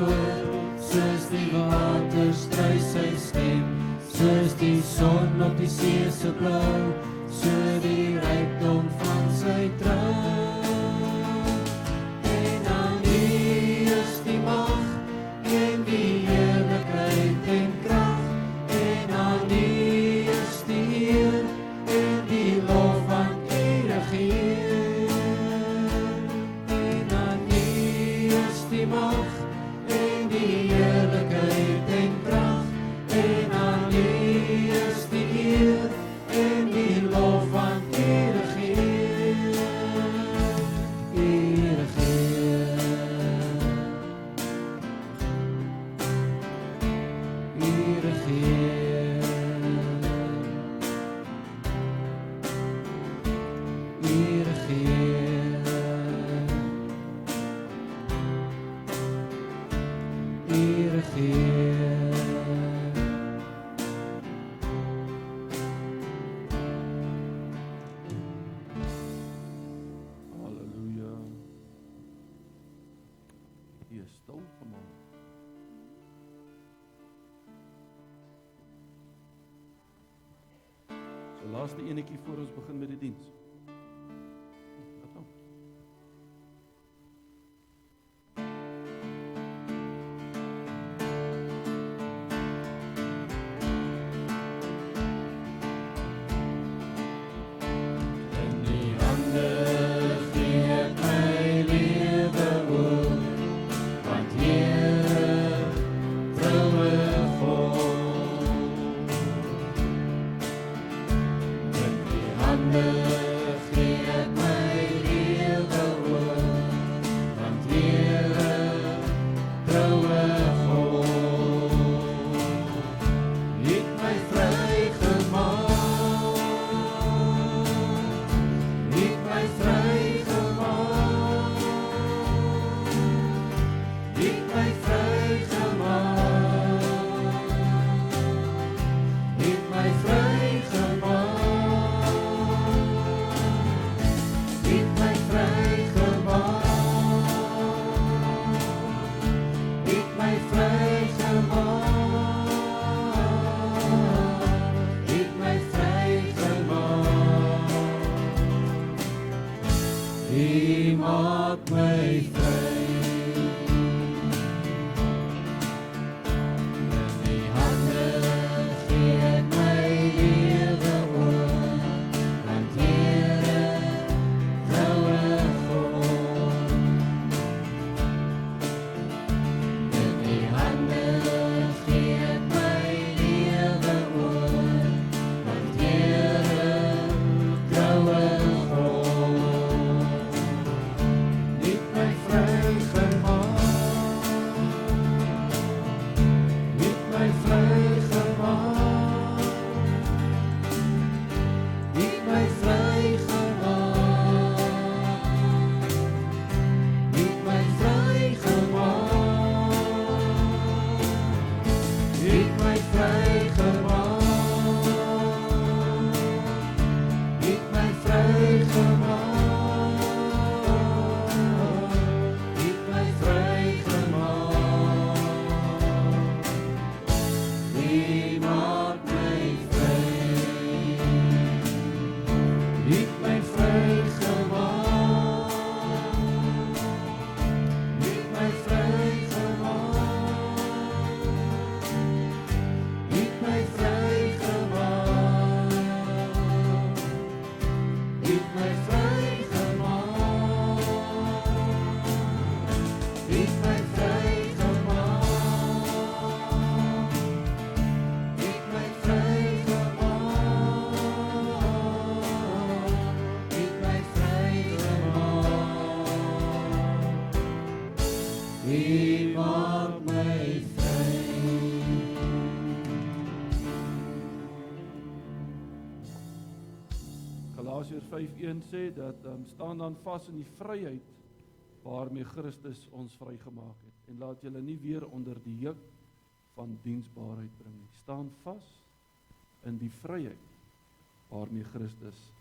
woord, soos die water strui sy stem, soos die son op die see se blou, so die rykdom van sy trou. En aan U is die mag, en die heerlikheid en krag, en aan U is die eer, en die lof van U regeer. En aan U is die mag, en die heerlikheid en krag, en aan U is die eer, en die lof van U regeer. U regeer. U regeer. U regeer. U regeer. Halleluja. U is stil gemaak. So laaste enetjie voor ons begin met die diens. Wat nou? In die hande gee ek my lewe oor, want Here, troue God. In die hande gee ek my lewe oor, want Here, troue God. Het my vrygemaak. Het my vrygemaak. Het my vrygemaak. Het my vrygemaak. Het my vrygemaak. Het my vrygemaak. Het my vrygemaak. U maak my vry. In die hande gee ek my lewe oor, want Here, troue God. In die hande gee ek my lewe oor, want Here, troue God. Het my vrygemaak. Het my vrygemaak. Het my vrygemaak. Het my vrygemaak. Het my vrygemaak. Het my vrygemaak. Het my vrygemaak. U maak my vry. Het my vrygemaak. Het my vrygemaak. Het my vrygemaak. Het my vrygemaak. Het my vrygemaak. Het my vrygemaak. Het my vrygemaak. U maak my vry. Galasiërs 5:1 sê dat staan dan vas in die vryheid waarmee Christus ons vrygemaak het, en laat julle nie weer onder die juk van diensbaarheid bring nie. Staan vas in die vryheid waarmee Christus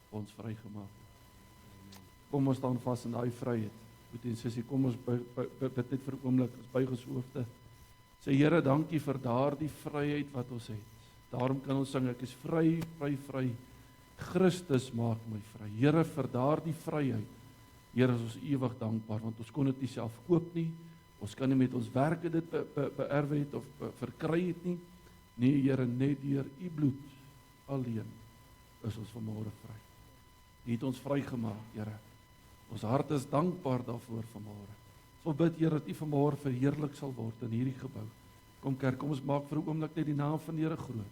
ons vrygemaak het. Kom ons staan vas in daai vryheid Boetie en sussie, kom ons bid net vir 'n oomblik, ons buig ons hoofde. Sê Here, dankie vir daardie vryheid wat ons het. Daarom kan ons sing, ek is vry, vry, vry. Christus maak my vry. Here, vir daardie vryheid, Here, is ons ewig dankbaar, want ons kon dit nie self koop nie. Ons kan nie met ons werke dit beerwe het of verkry het nie. Nee, Here, net deur u bloed alleen is ons vanmôre vry. U het ons vrygemaak, Here. Ons hart is dankbaar daarvoor vanmôre. Ons wil bid, Here, dat u vanmôre verheerlik sal word in hierdie gebou. Kom kerk, kom ons maak vir 'n oomblik net die naam van die Here groot.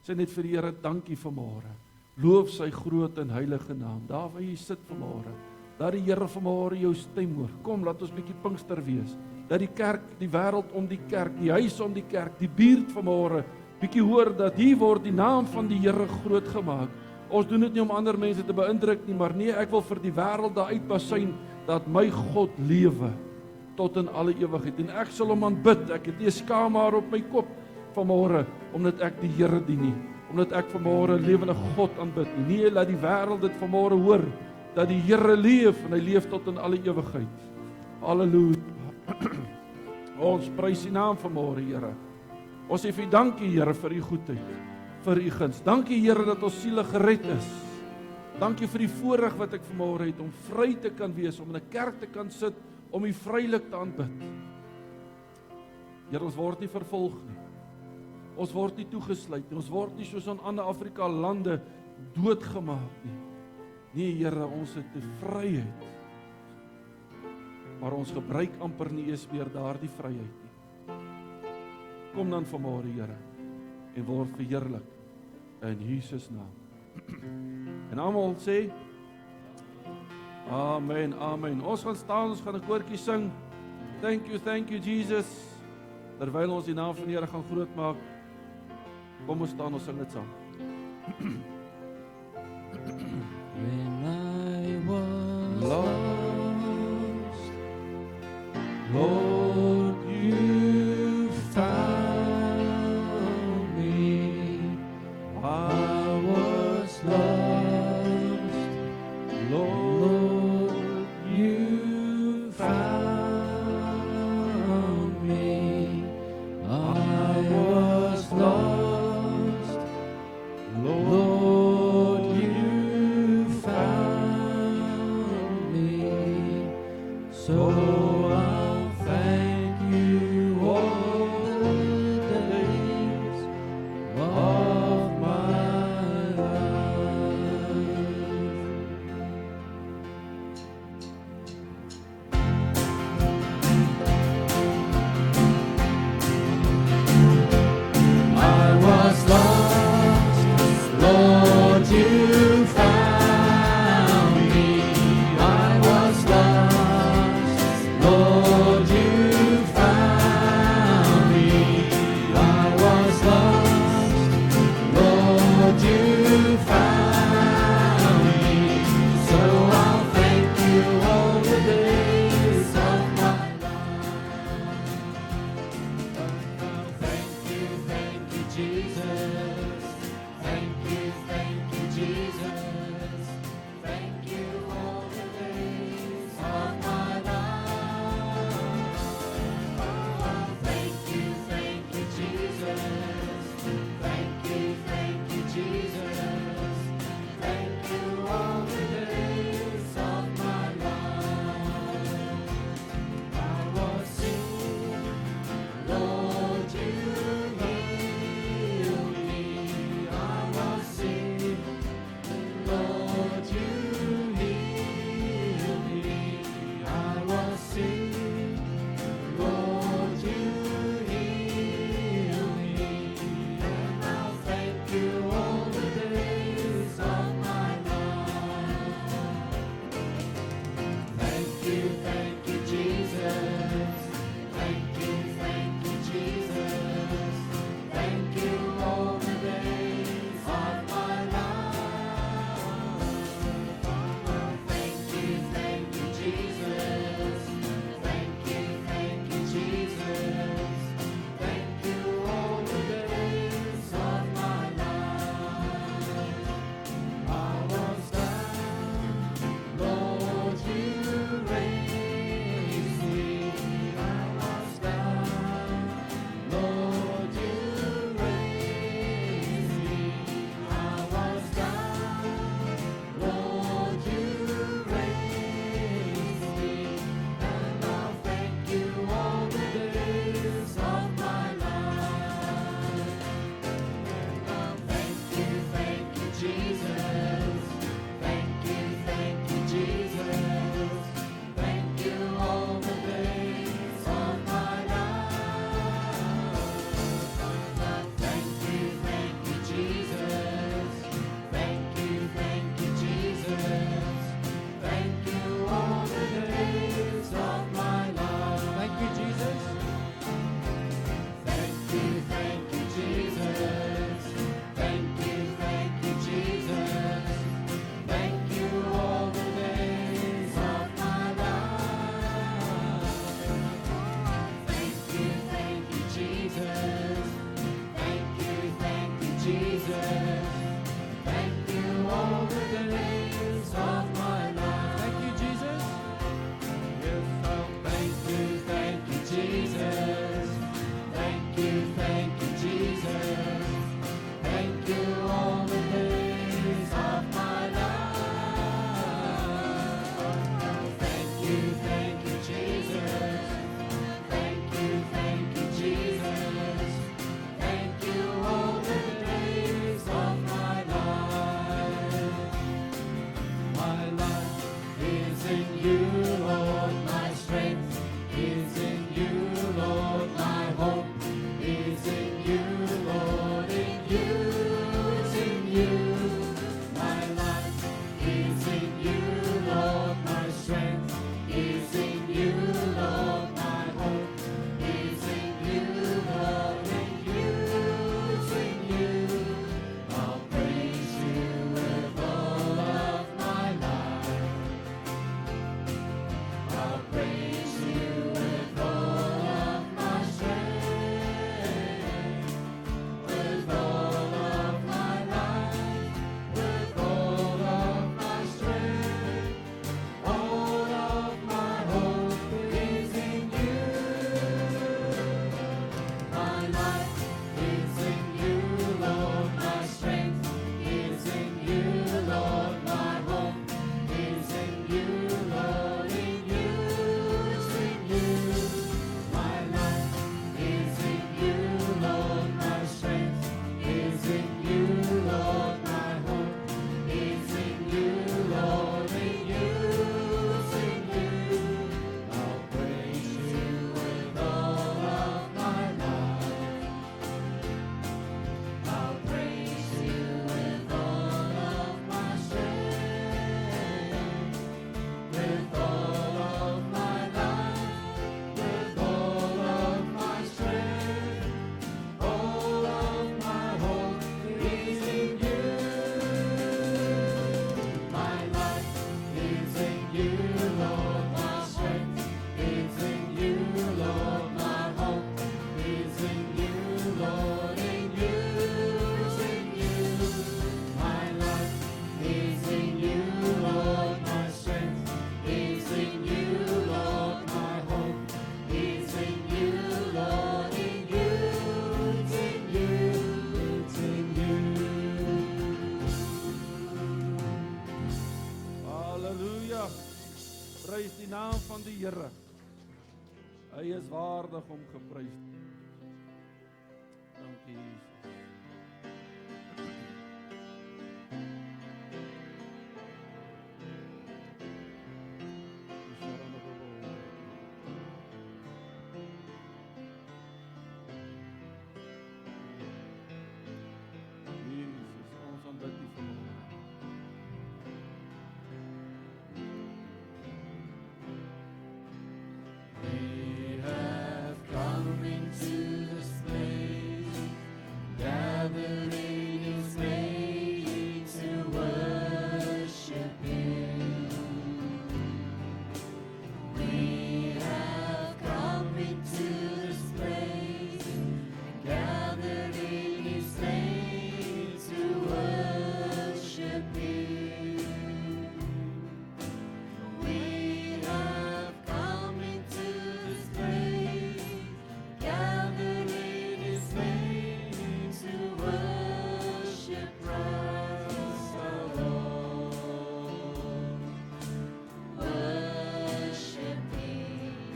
Sê net vir die Here dankie vanmôre. Loof sy groot en heilige naam. Daar waar jy sit vanmôre, dat die Here vanmôre jou stem hoor. Kom, laat ons bietjie Pinkster wees. Dat die kerk, die wêreld om die kerk, die huis om die kerk, die buurt vanmôre bietjie hoor dat hier word die naam van die Here groot gemaak. Ons doen dit nie om ander mense te beïndruk nie, maar nee, ek wil vir die wêreld daar uitbasyn dat my God lewe tot in alle ewigheid. En ek sal hom aanbid. Ek het nie 'n skaamhaar op my kop vanmôre omdat ek die Here dien nie, omdat ek vanmôre lewende God aanbid nie. Nee, laat die wêreld dit vanmôre hoor dat die Here leef en hy leef tot in alle ewigheid. Halleluja. Ons prys U naam vanmôre, Here. Ons sê vir U dankie, Here, vir U goedheid, vir U guns. Dankie, Here, dat ons siele gered is. Dankie vir die voorreg wat ek vanmôre het om vry te kan wees, om in 'n kerk te kan sit, om U vrylik te aanbid. Here, ons word nie vervolg nie. Ons word nie toegesluit nie. Ons word nie soos in ander Afrika lande doodgemaak nie. Nee, Here, ons het die vryheid. Maar ons gebruik amper nie eens meer daardie vryheid nie. Kom dan vanmôre, Here, en word verheerlik in Jesus naam. En almal sê amen, amen. Ons gaan staan, ons gaan 'n koortjie sing. Thank you Jesus. Terwyl ons die naam van die Here gaan groot maak. Kom ons staan, ons sing dit saam. When I was lost, Lord, you found me. I was lost, Lord, you found me. I was lost, Lord, you found me. Here. Hy is waardig om geprys te word. Dankie Jesus. Jesus, ons aanbid U vanmôre. We have come into this place, gathered in His name to worship Him. We have come into this place, gathered in His name to worship Him. We have come into this place, gathered in His name to worship Christ the Lord. Worshiping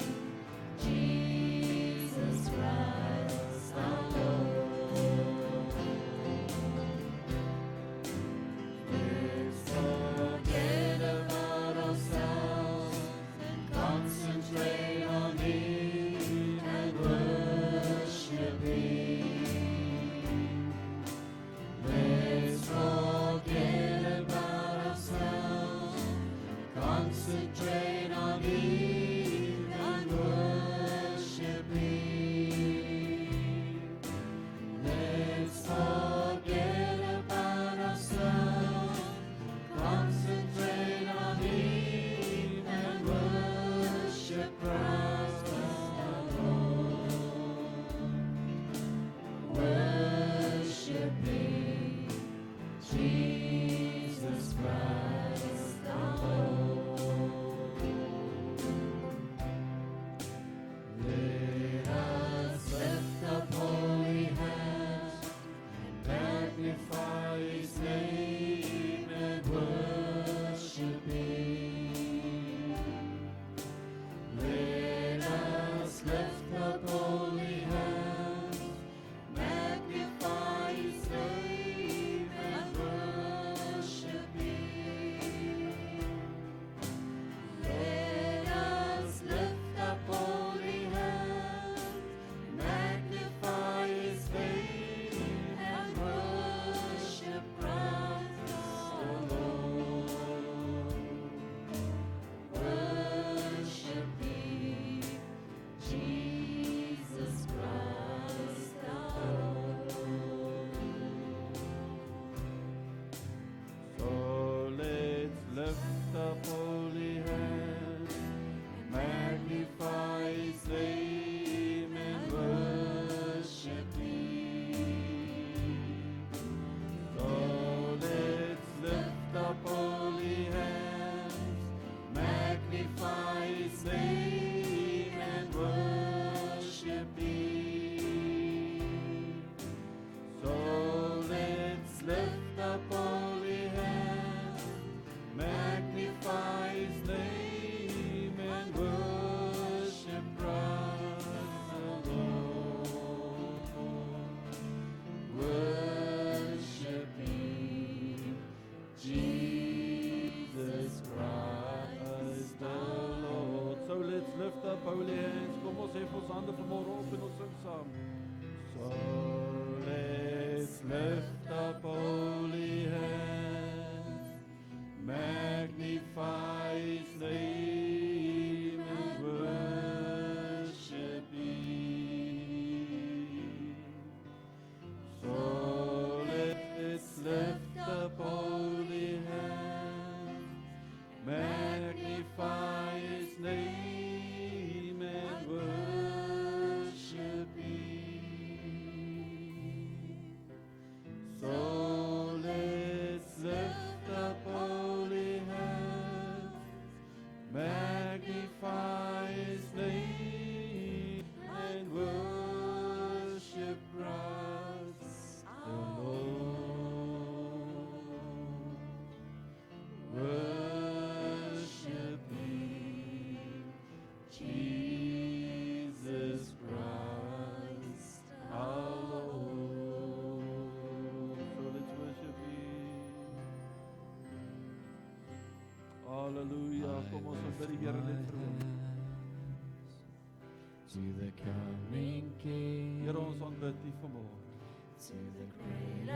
Jesus Christ the Lord. Let's forget about ourselves and concentrate on Him and worship Him. Let's forget about ourselves, concentrate on Him and worship Him. Let's forget about ourselves, concentrate on Him and worship Christ the Lord. Worshiping Jesus Christ the Lord. Let us lift up holy hands and magnify His name and worship Him. Let us lift up holy hands, magnify His name and worship Him. Let us lift up holy hands, magnify His name and worship Christ the Lord. Worshiping Jesus Christ the Lord. So let's lift up holy hands, magnify His name and worship Him. So let's lift up holy hands, magnify His name and worship Him. So let's lift up holy hands, magnify His name and worship Christ the Lord. Worshiping Jesus Christ the Lord. So let's lift up holy hands. Kom ons hef ons hande vanmôre op en ons sing saam. So let's lift up holy hands, magnify His name and worship Him. So let's lift up holy hands, magnify His name and worship Him. to the coming King, Here ons aanbid U vanmôre. to the great I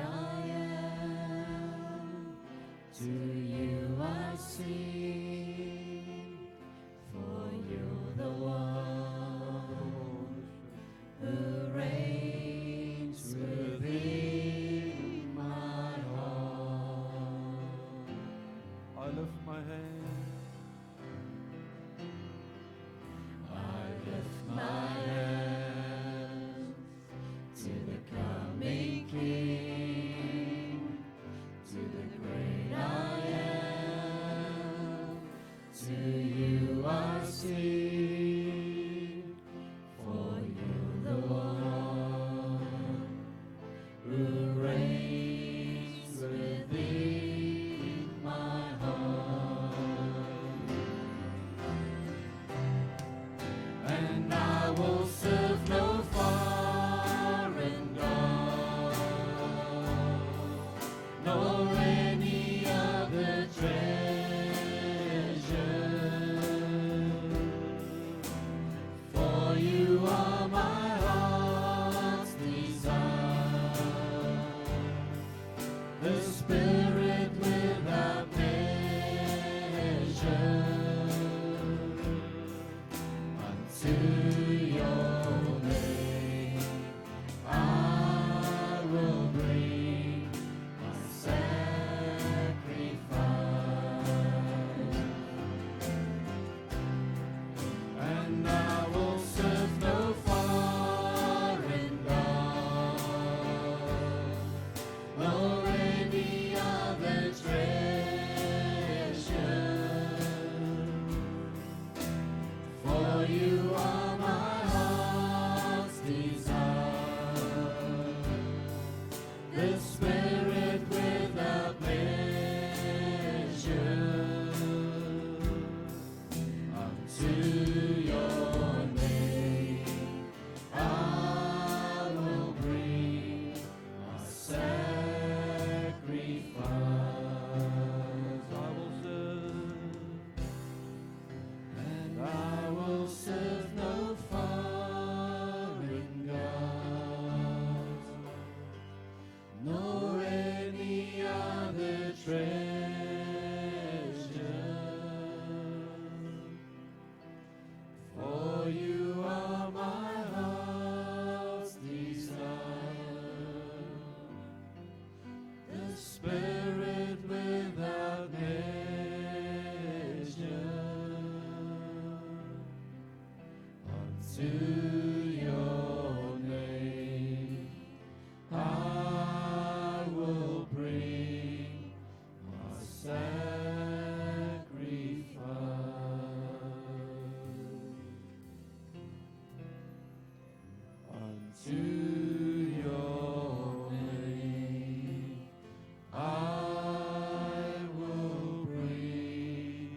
am. To you I sing, for you're the one who reigns within my heart. I lift my hand. I lift my hands to the coming King, to the great I am. To you I sing, for you're the one who reigns within my heart. And I will serve no foreign God, nor any other treasure. For you are my heart's desire, the Spirit without measure. Unto your name I will bring my sacrifice, and I will serve no foreign God, nor any other treasure. For you are my heart's desire, the Spirit without measure. Unto your name I will bring my sacrifice. I will serve. And I will serve no foreign gods, nor any other treasure. For you are my heart's desire, the Spirit without measure. Unto your name I will bring my sacrifice. Unto your name I will bring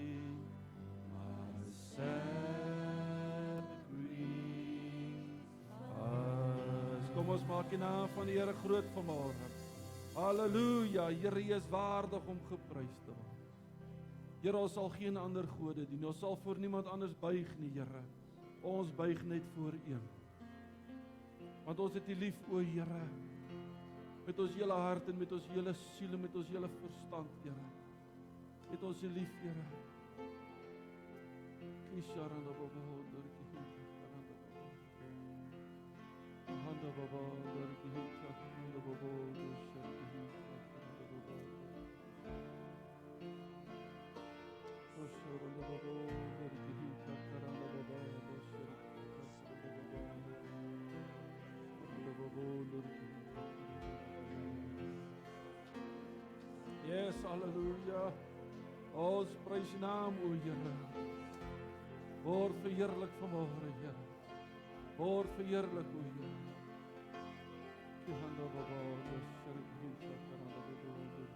my sacrifice. Kom ons maak die naam van die Here groot vanmôre. Halleluja, Here, U is waardig om geprys te word. Here, ons sal geen ander gode dien. Ons sal voor niemand anders buig nie, Here. Ons buig net voor U. Want ons het U lief, o Here. Met ons hele hart en met ons hele siel en met ons hele verstand, Here. Het ons U lief, Here. Kisharanda baba dorki handa baba dorki handa baba Oshoranda baba dorki karanda baba Yes, hallelujah. Ons prys U naam, o Here. Word verheerlik vanmôre, Here. Word verheerlik, o Here. Handa baba dorki karanda baba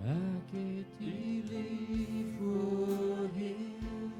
Ek het U lief, o Heer,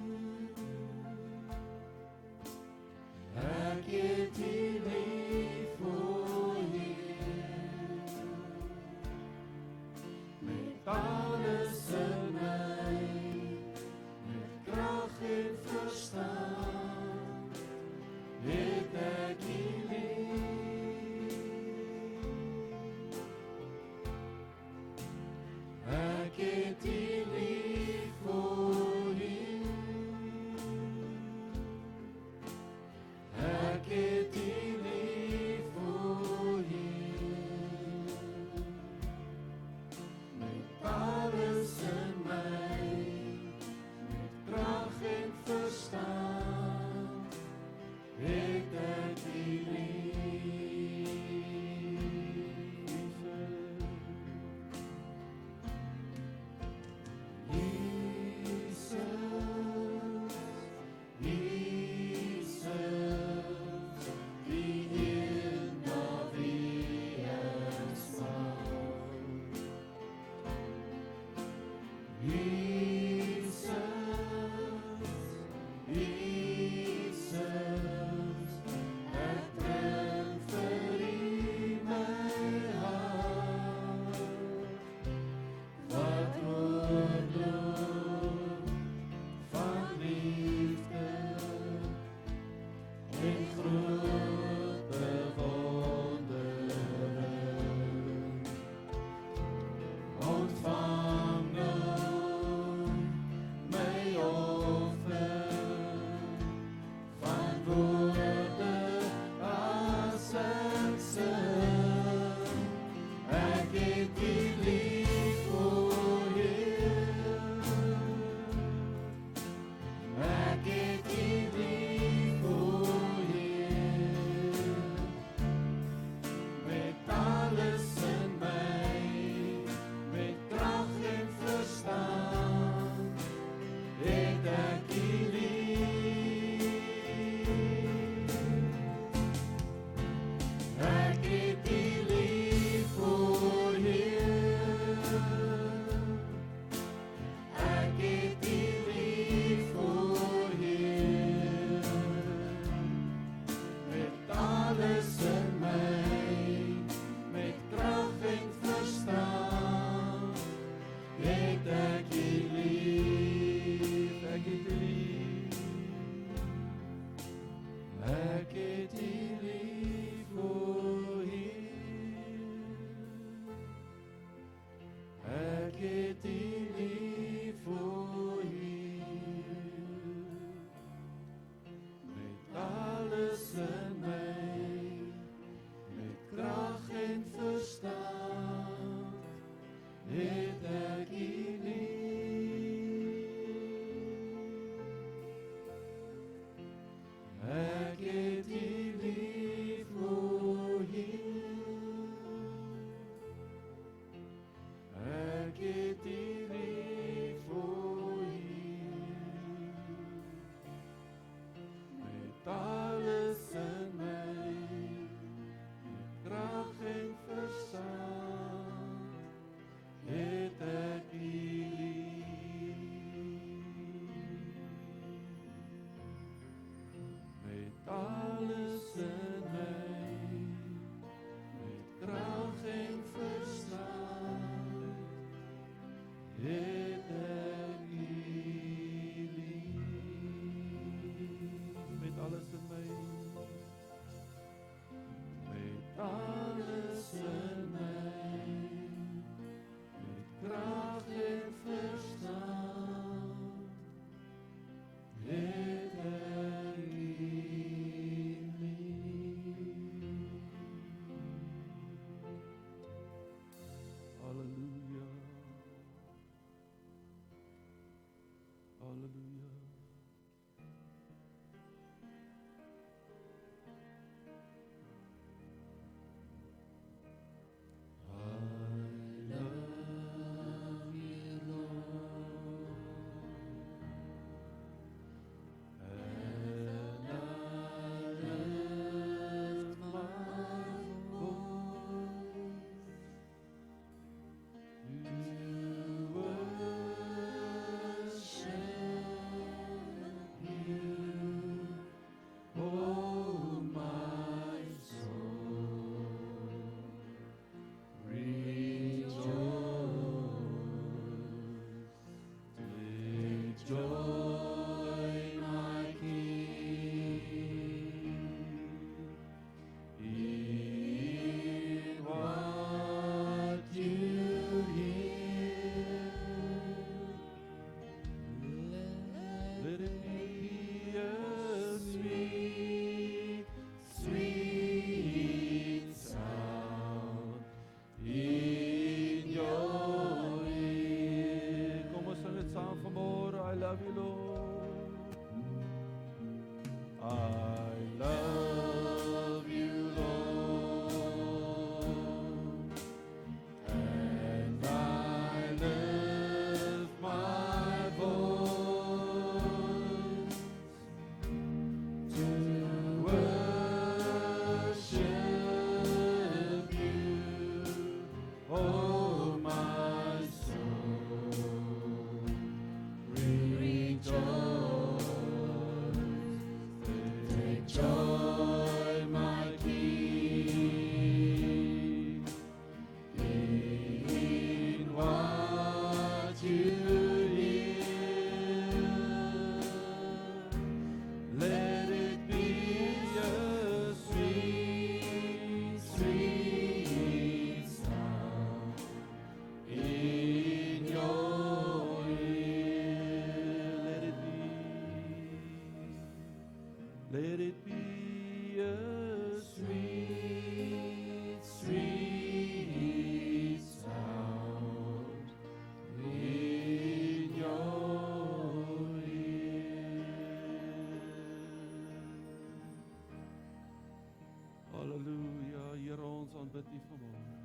Halleluja, Here, ons aanbid U vanmôre.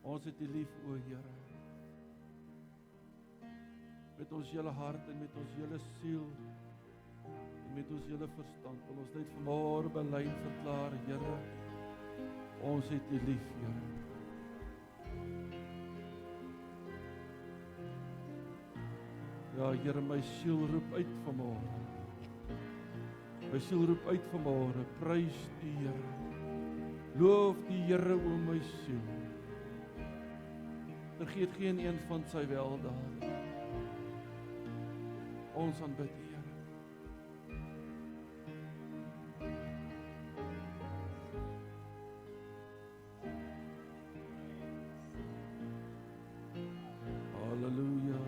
Ons het U lief, o Here. Met ons hele hart en met ons hele siel en met ons hele verstand wil ons net vanmôre bely en verklaar, Here, ons het U lief, Here. Ja, Here, my siel roep uit vanmôre. My siel roep uit vanmôre, prys die Here. Loof die Here, o my siel. Vergeet geen een van sy weldade. Ons aanbid die Here. Halleluja.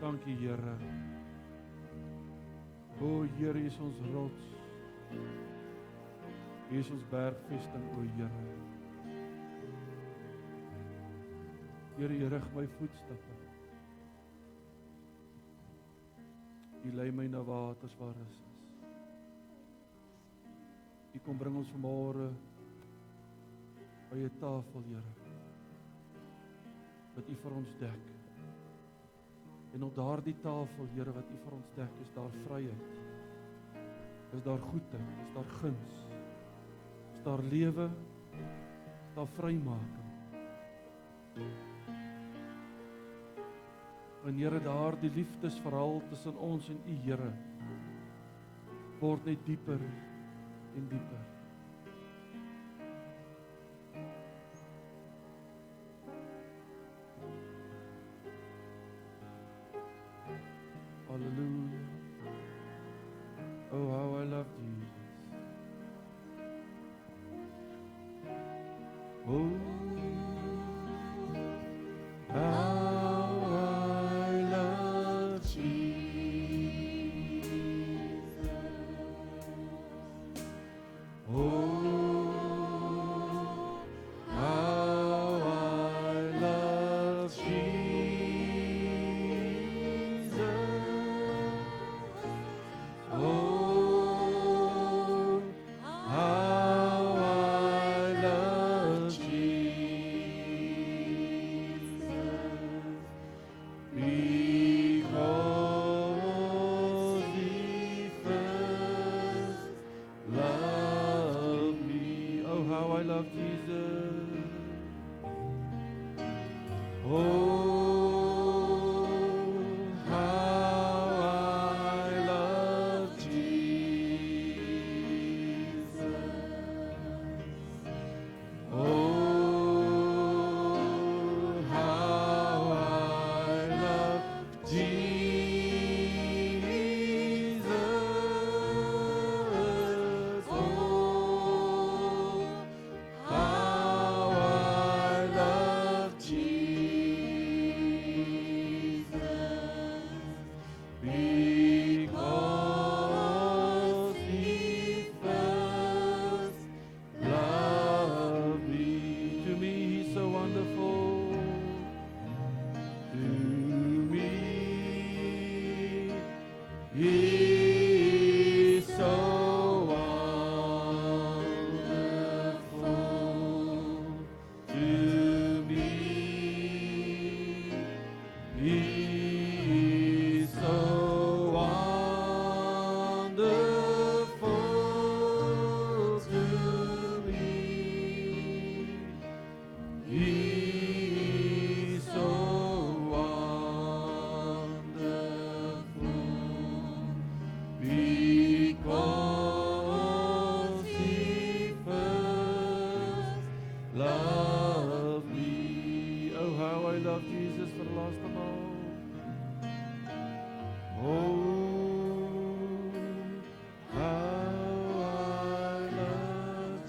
Dankie, Here. O Here, U is ons rots. U is ons bergvesting, o Here. Here, U rig my voetstappe. U lei my na waters waar rus is. U kom bring ons vanmôre by 'n tafel, Here, wat U vir ons dek. En op daardie tafel, Here, wat U vir ons dek, is daar vryheid. Is daar goedheid, is daar guns. Is daar lewe, is daar vrymaking. En Here, daardie liefdesverhaal tussen ons en U, Here, word net dieper en dieper. Hallelujah. Oh, how I love Jesus. Oh, how I love Jesus. Oh, how I love Jesus. Oh, how I love Jesus, because He first loved me. Oh, how I love Jesus. Oh, Jesus. love Jesus vir die laaste maal. Oh, how I love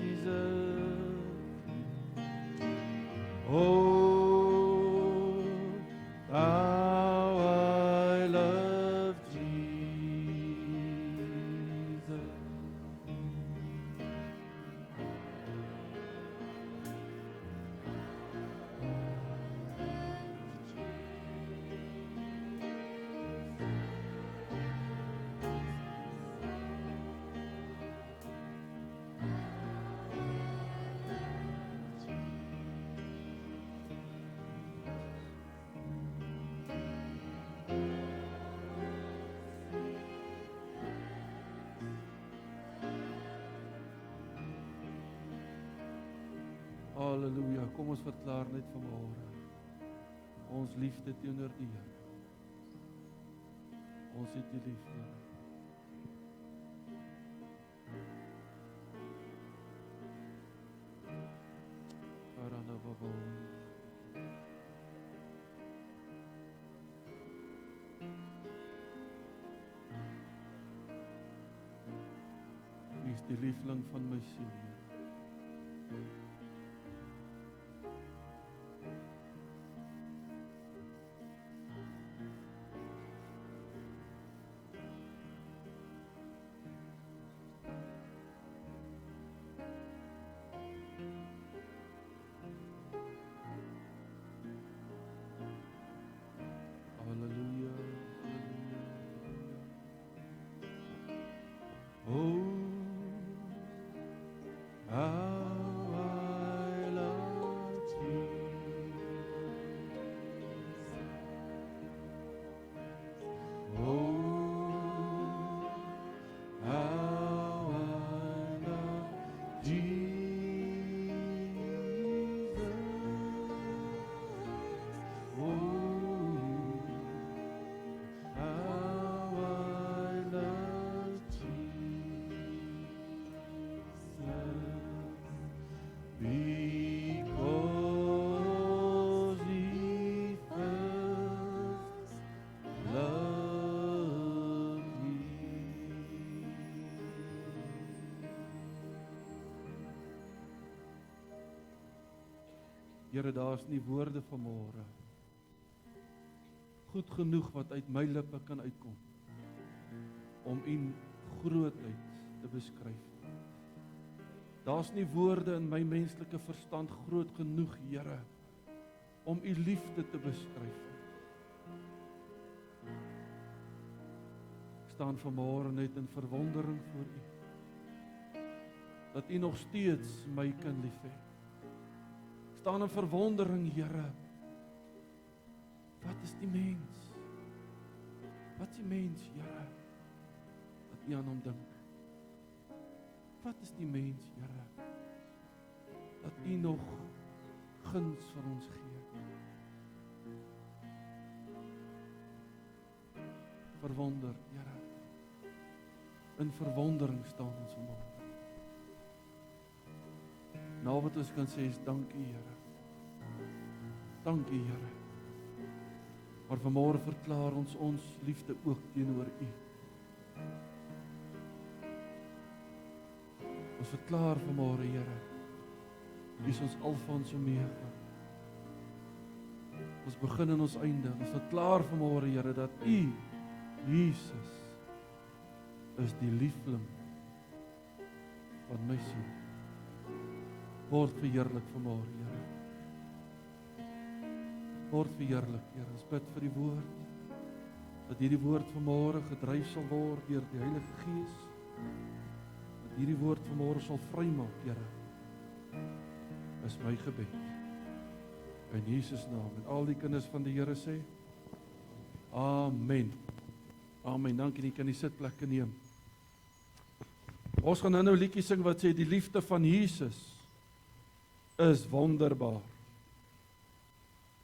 Jesus. Halleluja, kom ons verklaar net vanmôre ons liefde teenoor die Here. Ons het U lief, Here. Karanababo. U is die liefling van my siel, Here. Here, daar's nie woorde vanmôre goed genoeg wat uit my lippe kan uitkom om U grootheid te beskryf. Daar's nie woorde in my menslike verstand groot genoeg, Here, om U liefde te beskryf. Ek staan vanmôre net in verwondering voor U, dat U nog steeds my kan liefhê. Staan in verwondering, Here. Wat is die mens? Wat is die mens, Here, dat U aan hom dink? Wat is die mens, Here, dat U nog guns vir ons gee? Verwonder, Here. In verwondering staan ons vanmôre. Nou wat ons kan sê is dankie, Here. Dankie, Here. Maar vanmôre verklaar ons liefde ook teenoor U. Ons verklaar vanmôre, Here, U is ons Alfa en Omega. Ons begin en ons einde. Ons verklaar vanmôre, Here, dat U, Jesus, is die liefling van my siel. Word verheerlik vanmôre, Here. Word verheerlik, Here. Ons bid vir die woord, dat hierdie woord vanmôre gedryf sal word deur die Heilige Gees, dat hierdie woord vanmôre sal vrymaak, Here. Is my gebed. In Jesus naam. En al die kinders van die Here sê, Amen. Amen. Dankie, jy kan die sitplekke neem. Ons gaan nou liedjie sing wat sê, die liefde van Jesus is wonderbaar.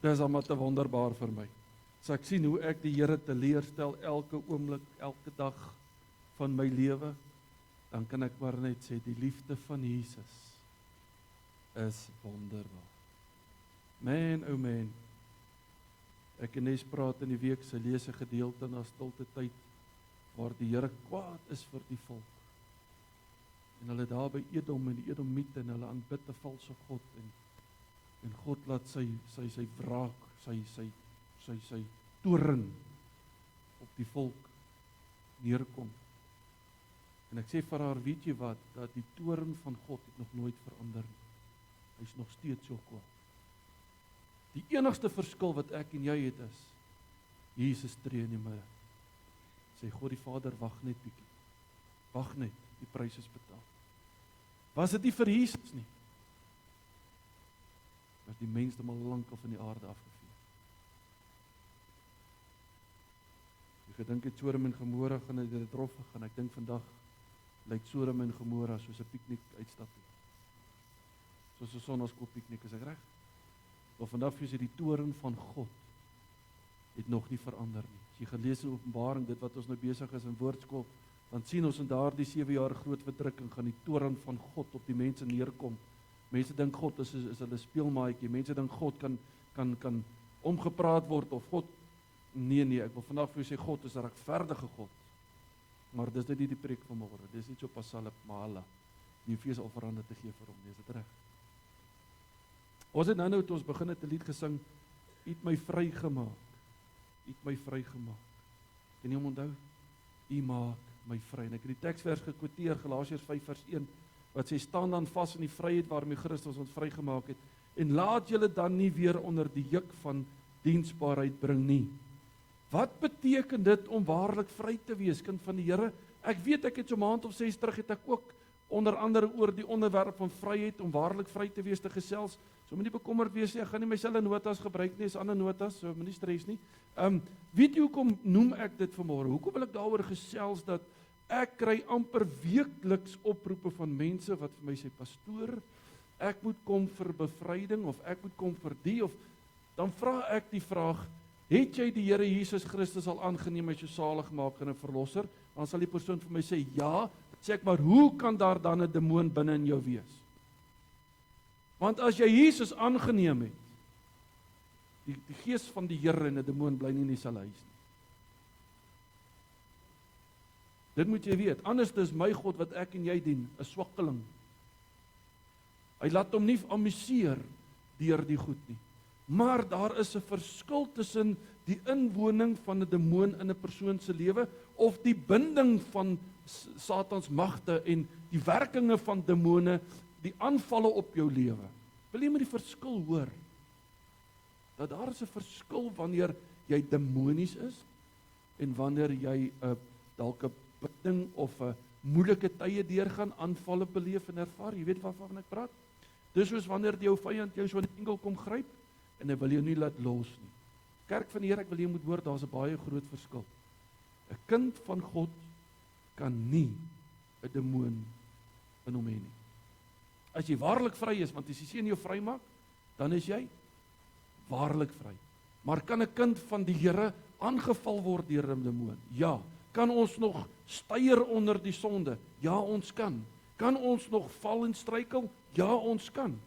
Dit is allemaal te wonderbaar vir my. As ek sien hoe ek die Here teleurstel elke oomblik, elke dag van my lewe, dan kan ek maar net sê, die liefde van Jesus is wonderbaar. Man, oh man, ek en Nes praat in die week, sy lees 'n gedeelte na stilte tyd, waar die Here kwaad is vir die volk. En hulle daar by Edom en die Edomiete, en hulle aanbid 'n valse God, en God laat sy wraak, sy toorn op die volk neerkom. En ek sê vir haar, weet jy wat, dat die toorn van God het nog nooit verander nie. Hy is nog steeds so kwaad. Die enigste verskil wat ek en jy het is, Jesus tree in die midde. Sê God die Vader, wag net bietjie. Wag net, die prys is betaal. Was dit nie vir Jesus nie? Was die mensdom al lank al van die aarde afgevee. Ek gedink het Sodom en Gomora gaan dit rof gegaan. Ek dink vandag lyk Sodom en Gomora soos 'n piknik uitstapie. Soos 'n sonnaskool piknik, is ek reg? Maar vandag vir jy die toorn van God het nog nie verander nie. As jy gaan lees in Openbaring, dit wat ons nou besig is in woordskool, dan sien ons in daardie 7 jaar groot verdrukking gaan die toorn van God op die mense neerkom. Mense dink God is hulle speelmaatjie. Mense dink God kan omgepraat word of God. Nee, ek wil vandag vir jou sê God is 'n regverdige God. Maar dis nie die preek van môre. Dis nie so pasalip mahala. Die fees al verander te gee vir hom. Nee, is dit reg? Ons het nou toe ons begin het 'n lied gesing, U het my vrygemaak. U het my vrygemaak. Kan jy hom onthou? U maak my vry. En ek het die teksvers gekwoteer, Galasiërs 5 vers 1, wat sê, staan dan vas in die vryheid waarmee Christus ons vrygemaak het, en laat julle dan nie weer onder die juk van diensbaarheid bring nie. Wat beteken dit om waarlik vry te wees, kind van die Here? Ek weet, ek het so 'n maand of 6 terug, het ek ook onder andere oor die onderwerp van vryheid, om waarlik vry te wees te gesels. So moenie bekommerd wees nie, ek gaan nie myself notas gebruik nie, is ander notas, so moenie stres nie. Weet jy hoekom noem ek dit vanmôre? Hoekom wil ek daaroor gesels, dat ek kry amper weekliks oproepe van mense wat vir my sê, pastoor, ek moet kom vir bevryding, of ek moet kom vir die, of dan vra ek die vraag, het jy die Here Jesus Christus al aangeneem as jou saligmaker en verlosser? Dan sal die persoon vir my sê, ja. Sê ek, maar hoe kan daar dan 'n demoon binne in jou wees? Want as jy Jesus aangeneem het, die gees van die Here en 'n demoon bly nie in dieselfde huis nie. Dit moet jy weet, anders is my God wat ek en jy dien, 'n swakkeling. Hy laat hom nie amuseer deur die goed nie. Maar daar is 'n verskil tussen die inwoning van 'n demoon in 'n persoon se lewe, of die binding van Satans magte en die werkinge van demone, die aanvalle op jou lewe. Wil jy met die verskil hoor? Dat daar is 'n verskil wanneer jy demonies is, en wanneer jy dalk 'n binding of 'n moeilike tye deurgaan, aanvalle beleef en ervaar. Jy weet waarvan ek praat? Dis soos wanneer jou vyand jou so in die enkel kom gryp, en hy wil jou nie laat los nie. Kerk van die Here, ek wil jy moet hoor, daar's 'n baie groot verskil. 'n Kind van God kan nie 'n demoon in hom hê nie. As jy waarlik vry is, want as die Seun jou vry maak, dan is jy waarlik vry. Maar kan 'n kind van die Here aangeval word deur 'n demoon? Ja. Kan ons nog styer onder die sonde? Ja, ons kan. Kan ons nog val en struikel? Ja, ons kan.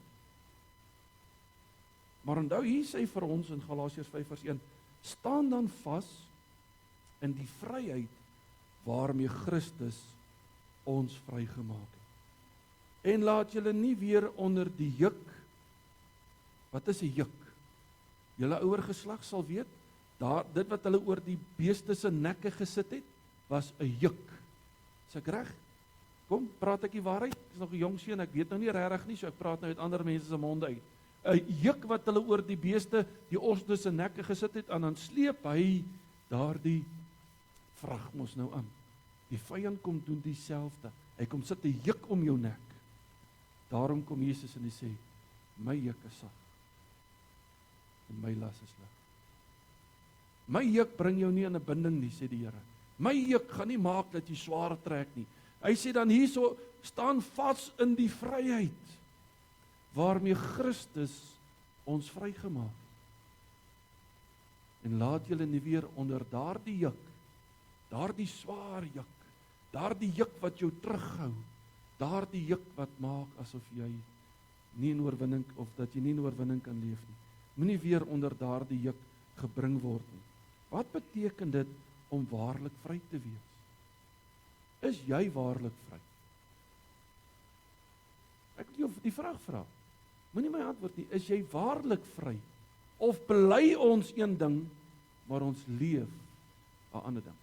Maar onthou, hier sê vir ons in Galasiërs 5 vers 1, staan dan vas in die vryheid waarmee Christus ons vrygemaak het. En laat julle nie weer onder die juk, wat is 'n juk? Julle ouer geslag sal weet, dit wat hulle oor die beeste se nekke gesit het, was 'n juk. Is ek reg? Kom, praat ek die waarheid? Ek is nog 'n jong seun, ek weet nou nie regtig nie, so ek praat nou uit ander mense se monde uit. 'n Juk wat hulle oor die beeste, die osde se nekke gesit het, en dan sleep hy daardie vrag mos nou aan. Die vyand kom doen dieselfde. Hy kom sit 'n juk om jou nek. Daarom kom Jesus en hy sê, my juk is sag en my las is lig. My juk bring jou nie in 'n binding nie, sê die Here. My juk gaan nie maak dat jy swaar trek nie. Hy sê dan hierso, staan vas in die vryheid waarmee Christus ons vrygemaak. En laat julle nie weer onder daardie juk, daardie swaar juk, daardie juk wat jou terughou, daardie juk wat maak asof jy nie in oorwinning of dat jy nie in oorwinning kan leef nie. Moenie weer onder daardie juk gebring word nie. Wat beteken dit om waarlik vry te wees? Is jy waarlik vry? Ek wil jou die vraag vra. Moenie my antwoord nie, is jy waarlik vry? Of bely ons een ding, maar ons leef 'n ander ding?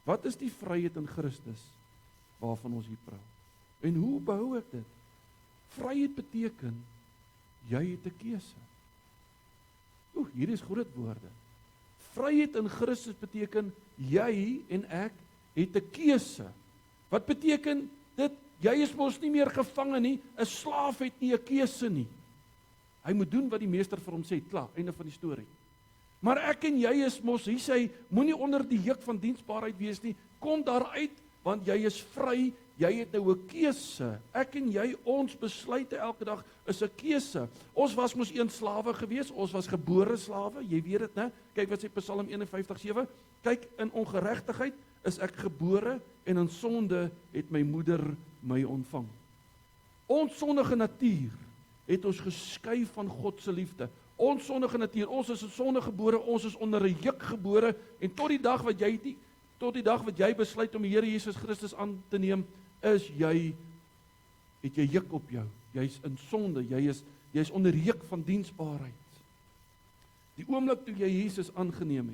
Wat is die vryheid in Christus waarvan ons hier praat? En hoe behou ek dit? Vryheid beteken, jy het 'n keuse. Hier is groot woorde. Vryheid in Christus beteken, jy en ek het 'n keuse. Wat beteken dit? Jy is mos nie meer gevange nie. 'n Slaaf het nie 'n keuse nie. Hy moet doen wat die meester vir hom sê, klaar, einde van die storie. Maar ek en jy is mos, hier sê hy, moenie onder die juk van diensbaarheid wees nie. Kom daaruit, want jy is vry, jy het nou 'n keuse. Ek en jy, ons besluite elke dag is 'n keuse. Ons was mos een slawe gewees, ons was gebore slawe, jy weet dit, né? Kyk wat sê Psalm 51:7. Kyk, in ongeregtigheid is ek gebore en in sonde het my moeder my ontvang. Ons sondige natuur het ons geskei van God se liefde. Ons sondige natuur, ons is in sonde gebore, ons is onder 'n juk gebore en tot die dag wat jy besluit om die Here Jesus Christus aan te neem, het jy juk op jou. Jy's in sonde, jy's onder juk van diensbaarheid. Die oomblik toe jy Jesus aangeneem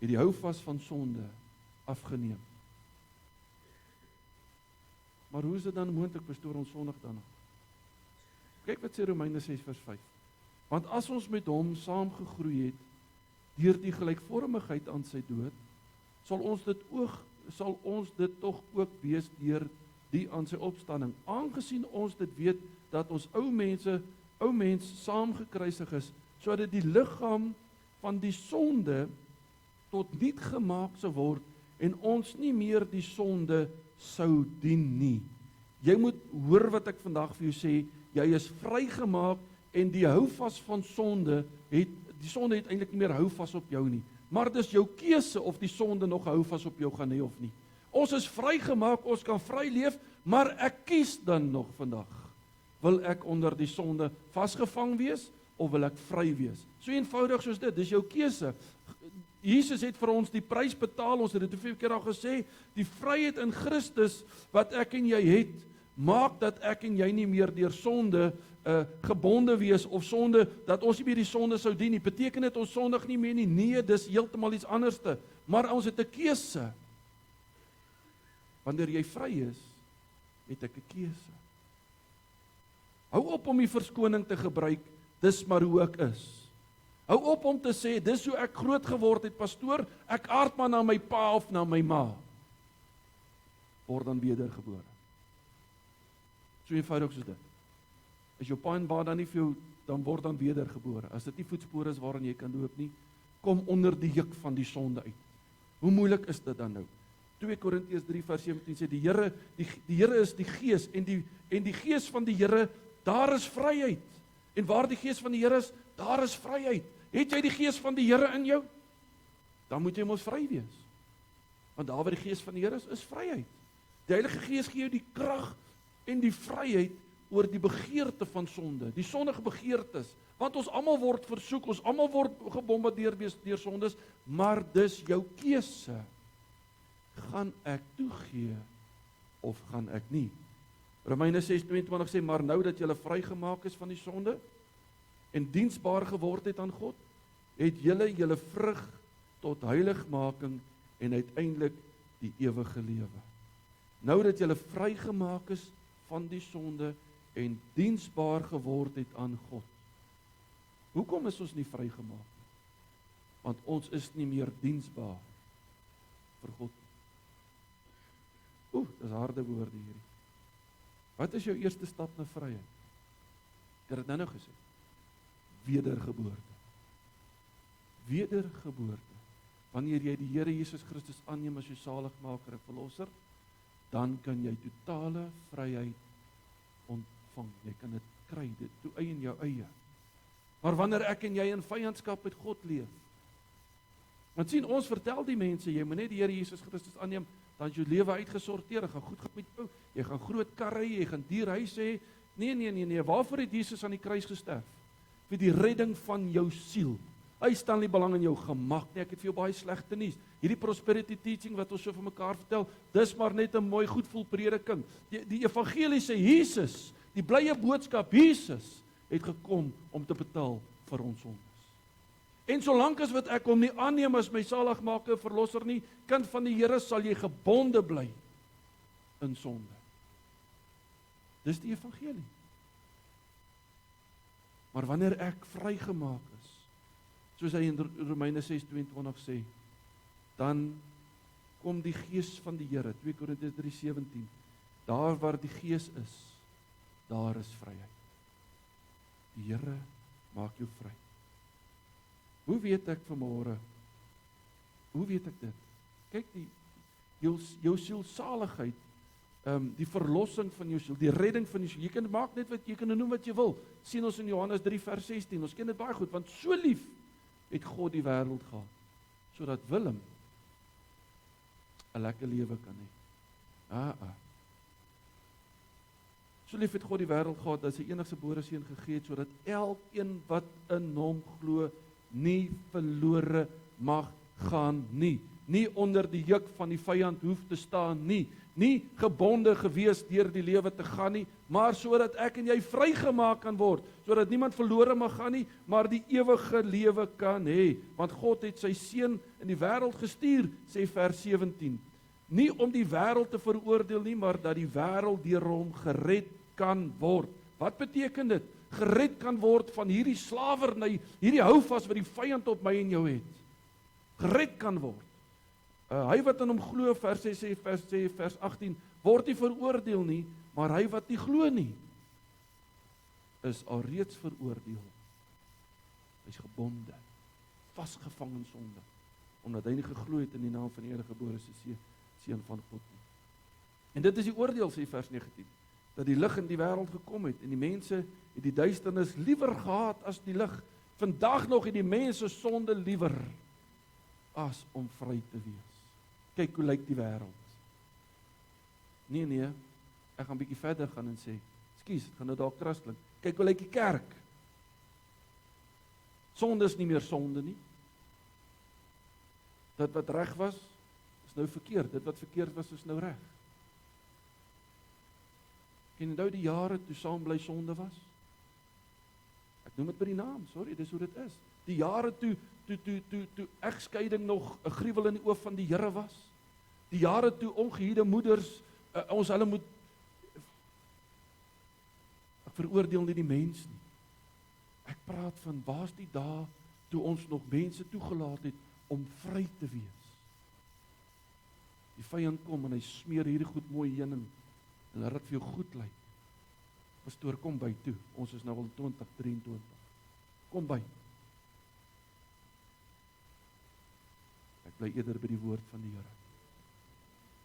het die houvas van sonde afgeneem. Maar hoe is dit dan moontlik, pastoor, ons sondig dan nog? Kyk wat sê Romeine 6:5. Want as ons met hom saamgegroei het deur die gelykvormigheid aan sy dood, sal ons dit tog ook wees deur die aan sy opstanding. Aangesien ons dit weet dat ons ou mens saamgekruisig is, sodat die liggaam van die sonde tot niet gemaak sou word en ons nie meer die sonde sou dien nie. Jy moet hoor wat ek vandag vir jou sê, jy is vrygemaak en die houvas van sonde die sonde het eintlik nie meer houvas op jou nie. Maar dis jou keuse of die sonde nog houvas op jou gaan hê of nie. Ons is vrygemaak, ons kan vry leef, maar ek kies dan nog vandag. Wil ek onder die sonde vasgevang wees of wil ek vry wees? So eenvoudig soos dit, dis jou keuse. Jesus het vir ons die prys betaal, ons het dit hoeveel keer al gesê, die vryheid in Christus wat ek en jy het, maak dat ek en jy nie meer deur sonde gebonde wees of sonde, dat ons nie meer die sonde sou dien nie. Beteken dit ons sondig nie meer nie? Nee, dis heeltemal iets anderste. Maar ons het 'n keuse. Wanneer jy vry is, het ek 'n keuse. Hou op om die verskoning te gebruik, dis maar hoe ek is. Hou op om te sê, dis hoe ek groot geword het, pastoor, ek aard maar na my pa of na my ma. Word dan wedergebore. So eenvoudig soos dit. As jou pa en ma dan nie vir jou, dan word dan wedergebore. As dit nie voetspore is waarin jy kan loop nie, kom onder die juk van die sonde uit. Hoe moeilik is dit dan nou? 2 Korintiërs 3:17 sê die Here is die Gees en die Gees van die Here, daar is vryheid. En waar die Gees van die Here is, daar is vryheid. Het jy die Gees van die Here in jou? Dan moet jy mos vry wees. Want daar waar die Gees van die Here is vryheid. Die Heilige Gees gee jou die krag en die vryheid oor die begeerte van sonde, die sondige begeertes, want ons almal word versoek, ons almal word gebombardeer deur sondes, maar dis jou keuse. Gaan ek toegee of gaan ek nie? Romeine 6:22 sê, maar nou dat julle vrygemaak is van die sonde en diensbaar geword het aan God, het julle vrug tot heiligmaking en uiteindelik die ewige lewe. Nou dat julle vrygemaak is van die sonde en diensbaar geword het aan God. Hoekom is ons nie vrygemaak nie? Want ons is nie meer diensbaar vir God. Dis harde woorde hierdie. Wat is jou eerste stap na vryheid? Ek het dit nou gesê. Wedergeboorte. Wedergeboorte. Wanneer jy die Here Jesus Christus aanneem as jou saligmaker en verlosser, dan kan jy totale vryheid ontvang. Jy kan dit kry, dit toe in jou eie. Maar wanneer ek en jy in vyandskap met God leef, want sien, ons vertel die mense, jy moet net die Here Jesus Christus aanneem, dan is jou lewe uitgesorteer, jy gaan goed met jou, jy gaan groot karre hê, jy gaan duur huis hê. Nee, waarvoor het Jesus aan die kruis gesterf? Vir die redding van jou siel. Hy stel nie belang in jou gemak nie, ek het vir jou baie slegte nuus. Hierdie prosperity teaching wat ons so vir mekaar vertel, dis maar net 'n mooi goedvoel prediking. Die evangelie sê Jesus, die blye boodskap, Jesus het gekom om te betaal vir ons sondes. En solank as wat ek hom nie aanneem as my saligmaker, verlosser nie, kind van die Here, sal jy gebonde bly in sonde. Dis die evangelie. Maar wanneer ek vrygemaak is, soos hy in Romeine 6:22 sê, dan kom die Gees van die Here, 2 Korintiërs 3:17, daar waar die Gees is, daar is vryheid. Die Here maak jou vry. Hoe weet ek vanmôre? Hoe weet ek dit? Kyk, jou sielsaligheid, die verlossing van jou siel, die redding van jou siel, jy kan maak net wat jy kan noem wat jy wil. Sien ons in Johannes 3:16, ons ken dit baie goed, want so lief het God die wêreld gehad, sodat Willem 'n lekker lewe kan hê. So lief het God die wêreld gehad, dat sy enigste gebore seun gegee het, sodat elkeen wat in hom glo, nie verlore mag gaan nie. Nie onder die juk van die vyand hoef te staan nie. Nie gebonde gewees deur die lewe te gaan nie, maar sodat ek en jy vrygemaak kan word, sodat niemand verlore mag gaan nie, maar die ewige lewe kan hê. Want God het sy seun in die wêreld gestuur, sê vers 17. Nie om die wêreld te veroordeel nie, maar dat die wêreld deur hom gered kan word. Wat beteken dit? Gered kan word van hierdie slawerny, hierdie houvas wat die vyand op my en jou het. Gered kan word. Hy wat in hom glo, vers 18, word nie veroordeel nie, maar hy wat nie glo nie, is alreeds veroordeel. Hy's gebonde, vasgevang in sonde, omdat hy nie geglo het in die naam van die eniggebore seun van God nie. En dit is die oordeel, sê vers 19, dat die lig in die wêreld gekom het, en die mense het die duisternis liewer gehad as die lig. Vandag nog het die mense sonde liewer as om vry te wees. Kyk hoe lyk die wêreld. Nee, ek gaan bietjie verder gaan en sê, ekskuus, ek gaan nou dalk kras klink. Kyk hoe lyk die kerk. Sonde is nie meer sonde nie. Dit wat reg was, is nou verkeerd. Dit wat verkeerd was, is nou reg. Ken jy nou die jare toe saam bly sonde was? Ek noem dit by die naam, sorry, dis hoe dit is. Die jare toe egskeiding nog 'n gruwel in die oë van die Here was. Die jare toe ongehuwde moeders ons hulle moet ek veroordeel nie die mens nie. Ek praat van waar's die dae toe ons nog mense toegelaat het om vry te wees. Die vyand kom en hy smeer hierdie goed mooi heuning en laat dit vir jou goed lyk. Pastoor, kom by toe. Ons is nou al 2023. Kom by. Ek bly eerder by die woord van die Here.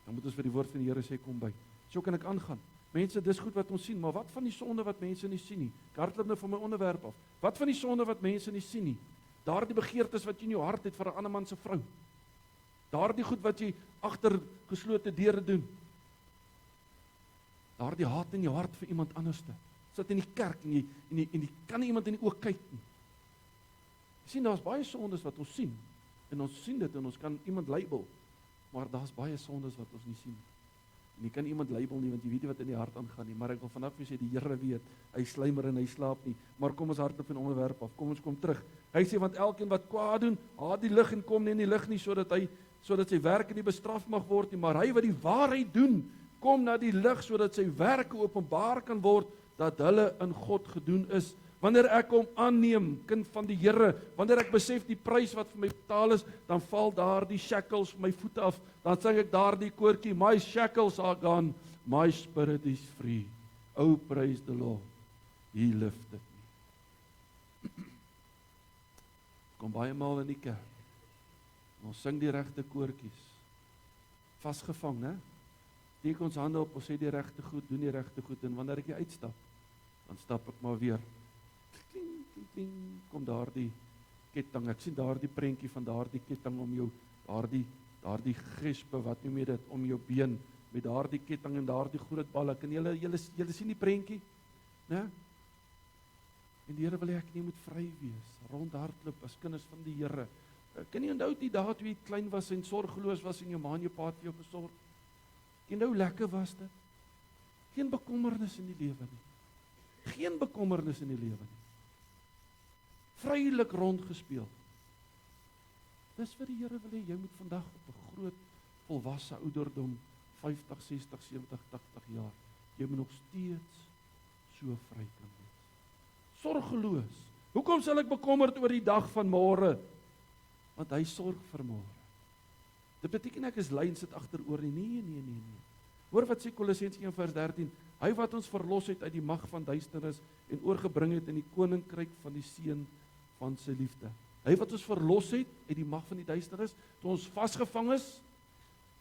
Dan moet ons vir die woord van die Here sê, kom by. So kan ek aangaan. Mense, dis goed wat ons sien, maar wat van die sonde wat mense nie sien nie? Ek hardloop nou van my onderwerp af. Wat van die sonde wat mense nie sien nie? Daardie begeertes wat jy in jou hart het vir 'n ander man se vrou. Daardie goed wat jy agter geslote deure doen. Daardie haat in jou hart vir iemand anderste. Sit in die kerk en jy kan nie iemand in die oë kyk nie. Jy sien, daar's baie sondes wat ons sien. En ons sien dit en ons kan iemand label. Maar daar's baie sondes wat ons nie sien. En jy kan iemand label nie, want jy weet nie wat in die hart aangaan nie. Maar ek wil vanaf vir sê, die Here weet, hy sluimer en hy slaap nie. Maar kom ons hardloop van onderwerp af, kom ons kom terug. Hy sê, want elkeen wat kwaad doen, haat die lig en kom nie in die lig nie, sodat sy werke nie bestraf mag word nie. Maar hy wat die waarheid doen, kom na die lig, sodat sy werke openbaar kan word, dat hulle in God gedoen is. Wanneer ek hom aanneem, kind van die Here, wanneer ek besef die prys wat vir my betaal is, dan val daar die shackles van my voete af. Dan sing ek daardie koortjie, my shackles are gone, my spirit is free. Oh, praise the Lord. He lifted me. Kom baie maal in die kerk. Ons sing die regte koortjies. Vasgevang, né? Steek ons hande op, ons sê die regte goed, doen die regte goed, en wanneer ek uitstap, dan stap ek maar weer. Kling, kling, kling, kom daardie ketting. Ek sien daardie prentjie van daardie ketting om jou, daardie gespe, wat noem jy dit, om jou been, met daardie ketting en daardie groot balk. En julle sien die prentjie, né? En die Here wil hê ek nie moet vry wees, rondhardloop as kinders van die Here. Kan jy onthou die dae toe jy klein was en sorgeloos was en jou ma en jou pa het vir jou gesorg? Jy nou lekker was dit. Geen bekommernis in die lewe nie. Geen bekommernis in die lewe nie. Vrylik rondgespeel. Dis vir die Here wil hê, jy moet vandag op 'n groot volwasse ouderdom, 50, 60, 70, 80 jaar, jy moet nog steeds so vry kan wees. Sorgeloos. Hoekom sal ek bekommerd oor die dag van môre? Want hy sorg vir môre. Dit beteken ek is lui en sit agteroor nie. Nee. Hoor wat sê Kolossense 1:13. Hy wat ons verlos het uit die mag van duisternis en oorgebring het in die koninkryk van die seun van sy liefde. Hy wat ons verlos het uit die mag van die duisternis, toe ons vasgevang is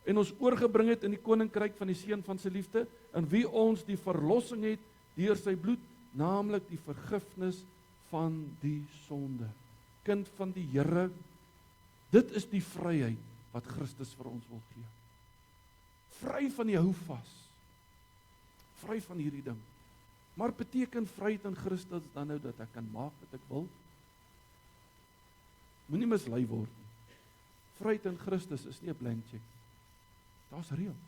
en ons oorgebring het in die koninkryk van die seun van sy liefde, in wie ons die verlossing het deur sy bloed, naamlik die vergifnis van die sonde. Kind van die Here, dit is die vryheid wat Christus vir ons wil gee. Vry van die houvas. Vry van hierdie ding. Maar beteken vryheid in Christus dan nou dat ek kan maak wat ek wil? Moenie mislei word nie. Vryheid in Christus is nie 'n blank check. Daar's reëls.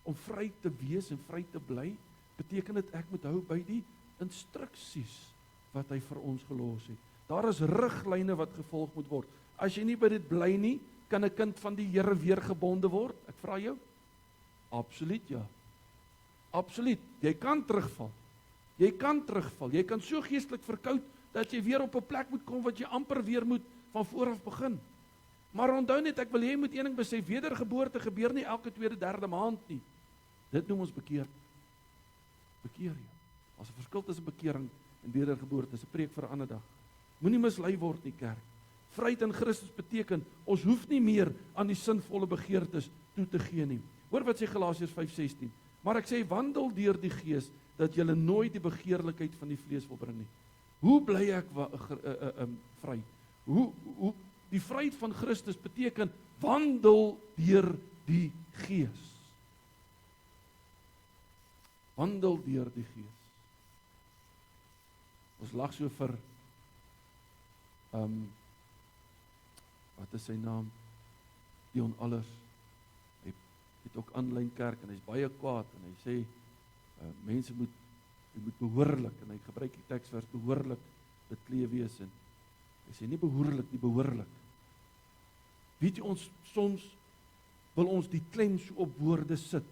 Om vry te wees en vry te bly, beteken dit ek moet hou by die instruksies wat hy vir ons gelos het. Daar is riglyne wat gevolg moet word. As jy nie by dit bly nie, kan 'n kind van die Here weer gebonde word? Ek vra jou. Absoluut ja. Absoluut. Jy kan terugval. Jy kan so geestelik verkoud dat jy weer op 'n plek moet kom wat jy amper weer moet van voor af begin. Maar onthou net, ek wil hê jy moet een ding besef, wedergeboorte gebeur nie elke tweede, derde maand nie. Dit noem ons bekeer. Bekering. As 'n verskil tussen bekering en wedergeboorte, is 'n preek vir 'n ander dag. Moenie mislei word nie, kerk. Vryheid in Christus beteken, ons hoef nie meer aan die sinvolle begeertes toe te gee nie. Hoor wat sê Galasiërs 5:16. Maar ek sê, wandel deur die Gees, dat julle nooit die begeerlikheid van die vlees wil bring nie. Hoe bly ek vry? Die vryheid van Christus beteken, wandel deur die Gees. Wandel deur die Gees. Ons lag so vir wat is sy naam? Dion Allers. Hy het ook aanlyn kerk en hy's baie kwaad en hy sê mense moet behoorlik, en hy gebruik die teksvers behoorlik beklee wees, en hy sê nie behoorlik nie, behoorlik. Weet jy, ons soms wil ons die klem so op woorde sit,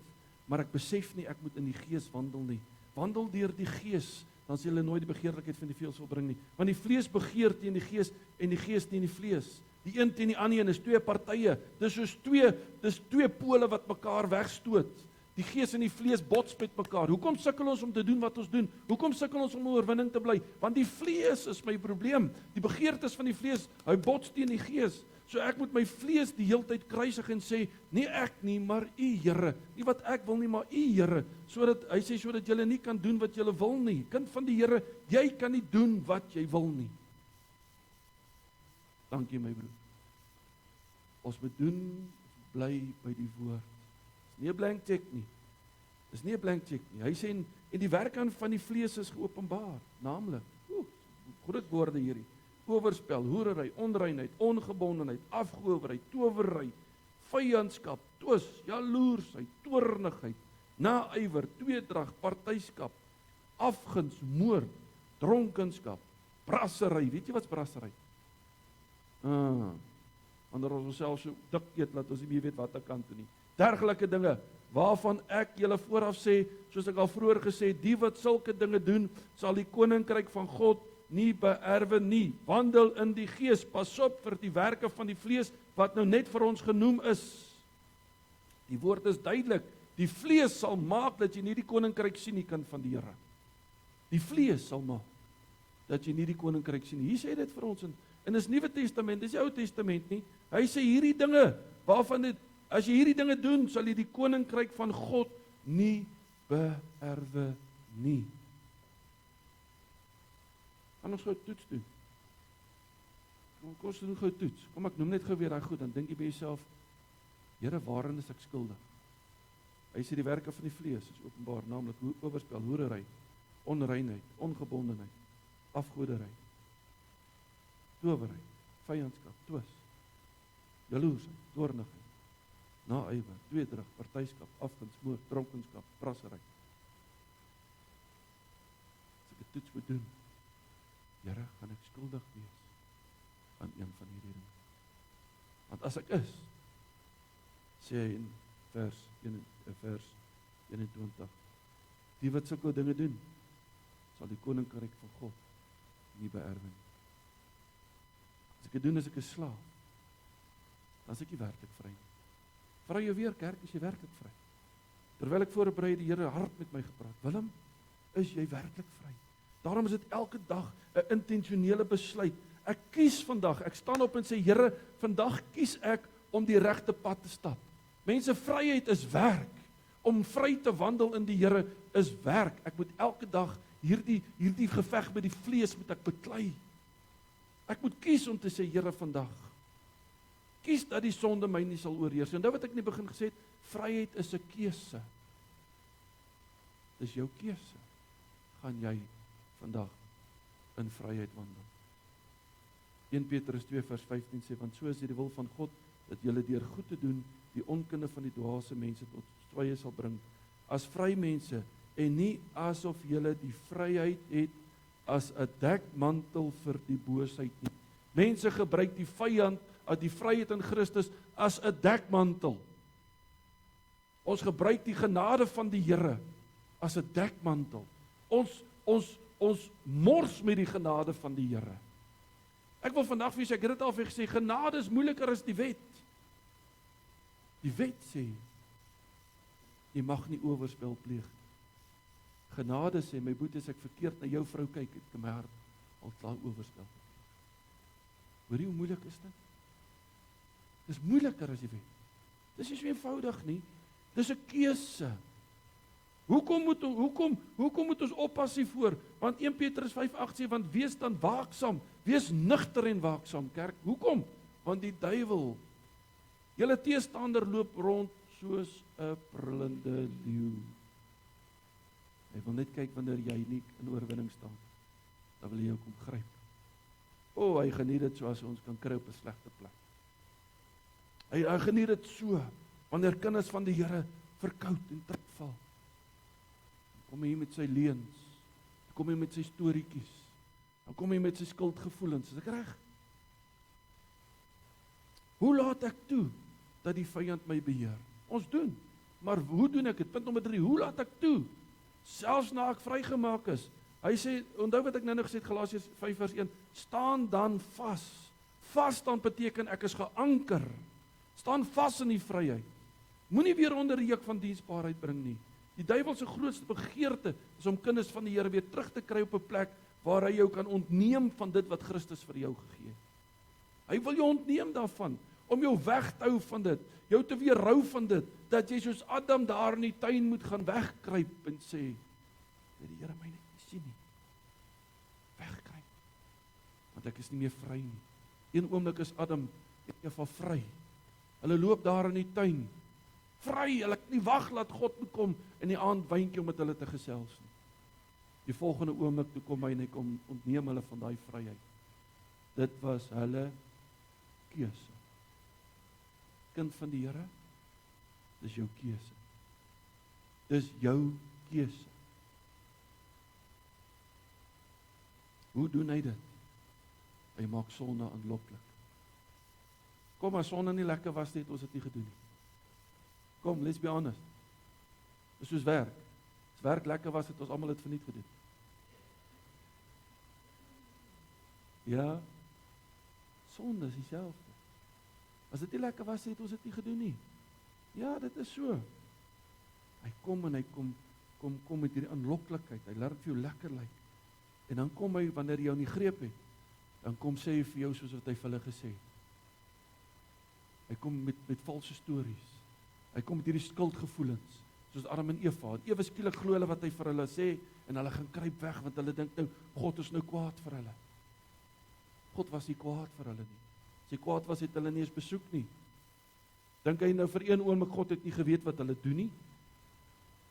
maar ek besef nie ek moet in die Gees wandel nie. Wandel deur die Gees, dan sal jy nooit die begeerlikheid van die vlees wil bring nie. Want die vlees begeer teen die Gees en die Gees teen die vlees. Die een teen die ander een is twee partye. Dis soos twee pole wat mekaar wegstoot. Die Gees en die vlees bots met mekaar. Hoekom sukkel ons om te doen wat ons doen? Hoekom sukkel ons om 'n oorwinning te bly? Want die vlees is my probleem. Die begeertes van die vlees, hy bots teen die Gees. So ek moet my vlees die heeltyd kruisig en sê, nie ek nie, maar U Here. Nie wat ek wil nie, maar U Here. Hy sê sodat julle nie kan doen wat julle wil nie. Kind van die Here, jy kan nie doen wat jy wil nie. Dankie my broer. Ons moet doen, bly by die woord. Dis nie 'n blank check nie. Dis nie 'n blank check nie. Hy sê en die werk aan van die vlees is geopenbaar, naamlik, groot woorde hierdie. Oorspel, hoerery, onreinheid, ongebondenheid, afgowery, towery, vyandskap, twis, jaloersheid, toornigheid, naaiwer, tweedrag, partyskap, afguns, moord, dronkenskap, brassery. Weet jy wat's brassery? wanneer ons onsself so dik eet, dat ons nie meer weet wat ek kan toe nie. Dergelike dinge, waarvan ek julle vooraf sê, soos ek al vroeër gesê het, die wat sulke dinge doen, sal die koninkryk van God nie beerwe nie. Wandel in die gees, pas op vir die werke van die vlees, wat nou net vir ons genoem is. Die woord is duidelik, die vlees sal maak dat jy nie die koninkryk sien nie, kind van die Here. Die vlees sal maak dat jy nie die koninkryk sien nie. Hier sê dit vir ons in dis Nuwe Testament, dis die Ou Testament nie. Hy sê hierdie dinge, waarvan dit, as jy hierdie dinge doen, sal jy die koninkryk van God nie beerwe nie. Kan ons gou toets doen? Kom ons doen gou toets. Kom ek noem net gou weer daai goed, dan dink jy by jouself, Here, waarin is ek skuldig? Hy sê die werke van die vlees is openbaar, naamlik oorspel, hoerery, onreinheid, ongebondenheid, afgoderry, towery, vyandskap, twis, jaloesheid, toornigheid, naaiwer, tweedrag, partyskap, afguns, moord, dronkenskap, prassery. As ek 'n toets moet doen, Here, gaan ek skuldig wees aan een van hierdie dinge. Want as ek is, sê hy in vers 21, die wat sulke dinge doen, sal die koninkryk van God nie beerwe nie. As ek dit doen as ek 'n slaaf, dan is ek nie werklik vry nie. Vra jou weer, kerk, is jy werklik vry? Terwyl ek voorberei, die Here hard met my gepraat. Willem, is jy werklik vry? Daarom is dit elke dag 'n intentionele besluit. Ek kies vandag, ek staan op en sê, Here, vandag kies ek om die regte pad te stap. Mense, vryheid is werk. Om vry te wandel in die Here is werk. Ek moet elke dag hierdie geveg met die vlees moet ek beklei. Ek moet kies om te sê, Here, vandag kies dat die sonde my nie sal oorheers. En nou wat ek in die begin gesê het, vryheid is 'n keuse. Dis jou keuse. Gaan jy vandag in vryheid wandel? 1 Petrus 2 vers 15 sê, want so is dit die wil van God, dat julle deur goed te doen, die onkunde van die dwaase mense tot swye sal bring, as vry mense, en nie asof julle die vryheid het as 'n dekmantel vir die boosheid nie. Mense gebruik die vyand, die vryheid in Christus, as 'n dekmantel. Ons gebruik die genade van die Here as 'n dekmantel. Ons mors met die genade van die Here. Ek wil vandag vir julle sê, ek het dit al vir gesê, genade is moeiliker as die wet. Die wet sê, jy mag nie oorspel pleeg. Genade sê, my boetie, as ek verkeerd na jou vrou kyk, het ek in my hart al klaar oorspel. Hoor jy hoe moeilik is dit? Dis moeiliker as die wet. Dis nie so eenvoudig nie. Dis 'n keuse. Hoekom moet ons oppas hiervoor? Want 1 Petrus 5:8 sê, want wees dan waaksaam, wees nugter en waaksaam, kerk. Hoekom? Want die duiwel, julle teestander, loop rond soos 'n brullende leeu. Hy wil net kyk wanneer jy nie in oorwinning staan. Dan wil hy jou kom gryp. Hy geniet dit so as ons kan kry op 'n slegte plek. Hy geniet dit so wanneer kinders van die Here verkoud en terugval. Dan kom hy met sy leuns, dan kom hy met sy storieetjies, dan kom hy met sy skuldgevoelens. Is ek reg? Hoe laat ek toe dat die vyand my beheer? Ons doen, maar hoe doen ek dit? Punt nommer 3, hoe laat ek toe? Selfs na ek vrygemaak is. Hy sê, onthou wat ek nou gesê het, Galasiërs 5 vers 1, staan dan vas. Vas dan beteken ek is geanker. Staan vas in die vryheid. Moenie weer onder die juk van diensbaarheid bring nie. Die duiwel se grootste begeerte is om kinders van die Here weer terug te kry op 'n plek waar hy jou kan ontneem van dit wat Christus vir jou gegee het. Hy wil jou ontneem daarvan, om jou weg te hou van dit, jou te weerhou van dit, dat jy soos Adam daar in die tuin moet gaan wegkruip en sê, dat die Here my net nie sien nie. Wegkruip. Want ek is nie meer vry nie. Een oomblik is Adam en Eva vry. Hulle loop daar in die tuin, vry, hulle kan nie wag laat God moet kom in die aand wyntjie om met hulle te gesels nie. Die volgende oomblik toe kom hy en hy kom ontneem hulle van daai vryheid. Dit was hulle keuse. Kind van die Here, dis jou keuse. Dis jou keuse. Hoe doen hy dit? Hy maak sonde aanloklik. Kom, as sonde nie lekker was, het ons dit nie gedoen nie. Kom, let's be honest. Dis soos werk. As werk lekker was, het ons almal dit verniet gedoen. Ja, sonde is dieselfde. As dit nie lekker was, het ons dit nie gedoen nie. Ja, dit is so. Hy kom en hy kom met hierdie aanloklikheid. Hy laat dit vir jou lekker lyk. En dan kom hy, wanneer hy jou nie greep het, dan kom sê hy vir jou soos wat hy vir hulle gesê het. Hy kom met valse stories. Hy kom met hierdie skuldgevoelens, soos Adam en Eva. Ewe skielik glo hulle wat hy vir hulle sê, en hulle gaan kruip weg, want hulle dink nou, God is nou kwaad vir hulle. God was nie kwaad vir hulle nie. As hy kwaad was, het hulle nie eens besoek nie. Dink hy nou vir een oomblik, God het nie geweet wat hulle doen nie?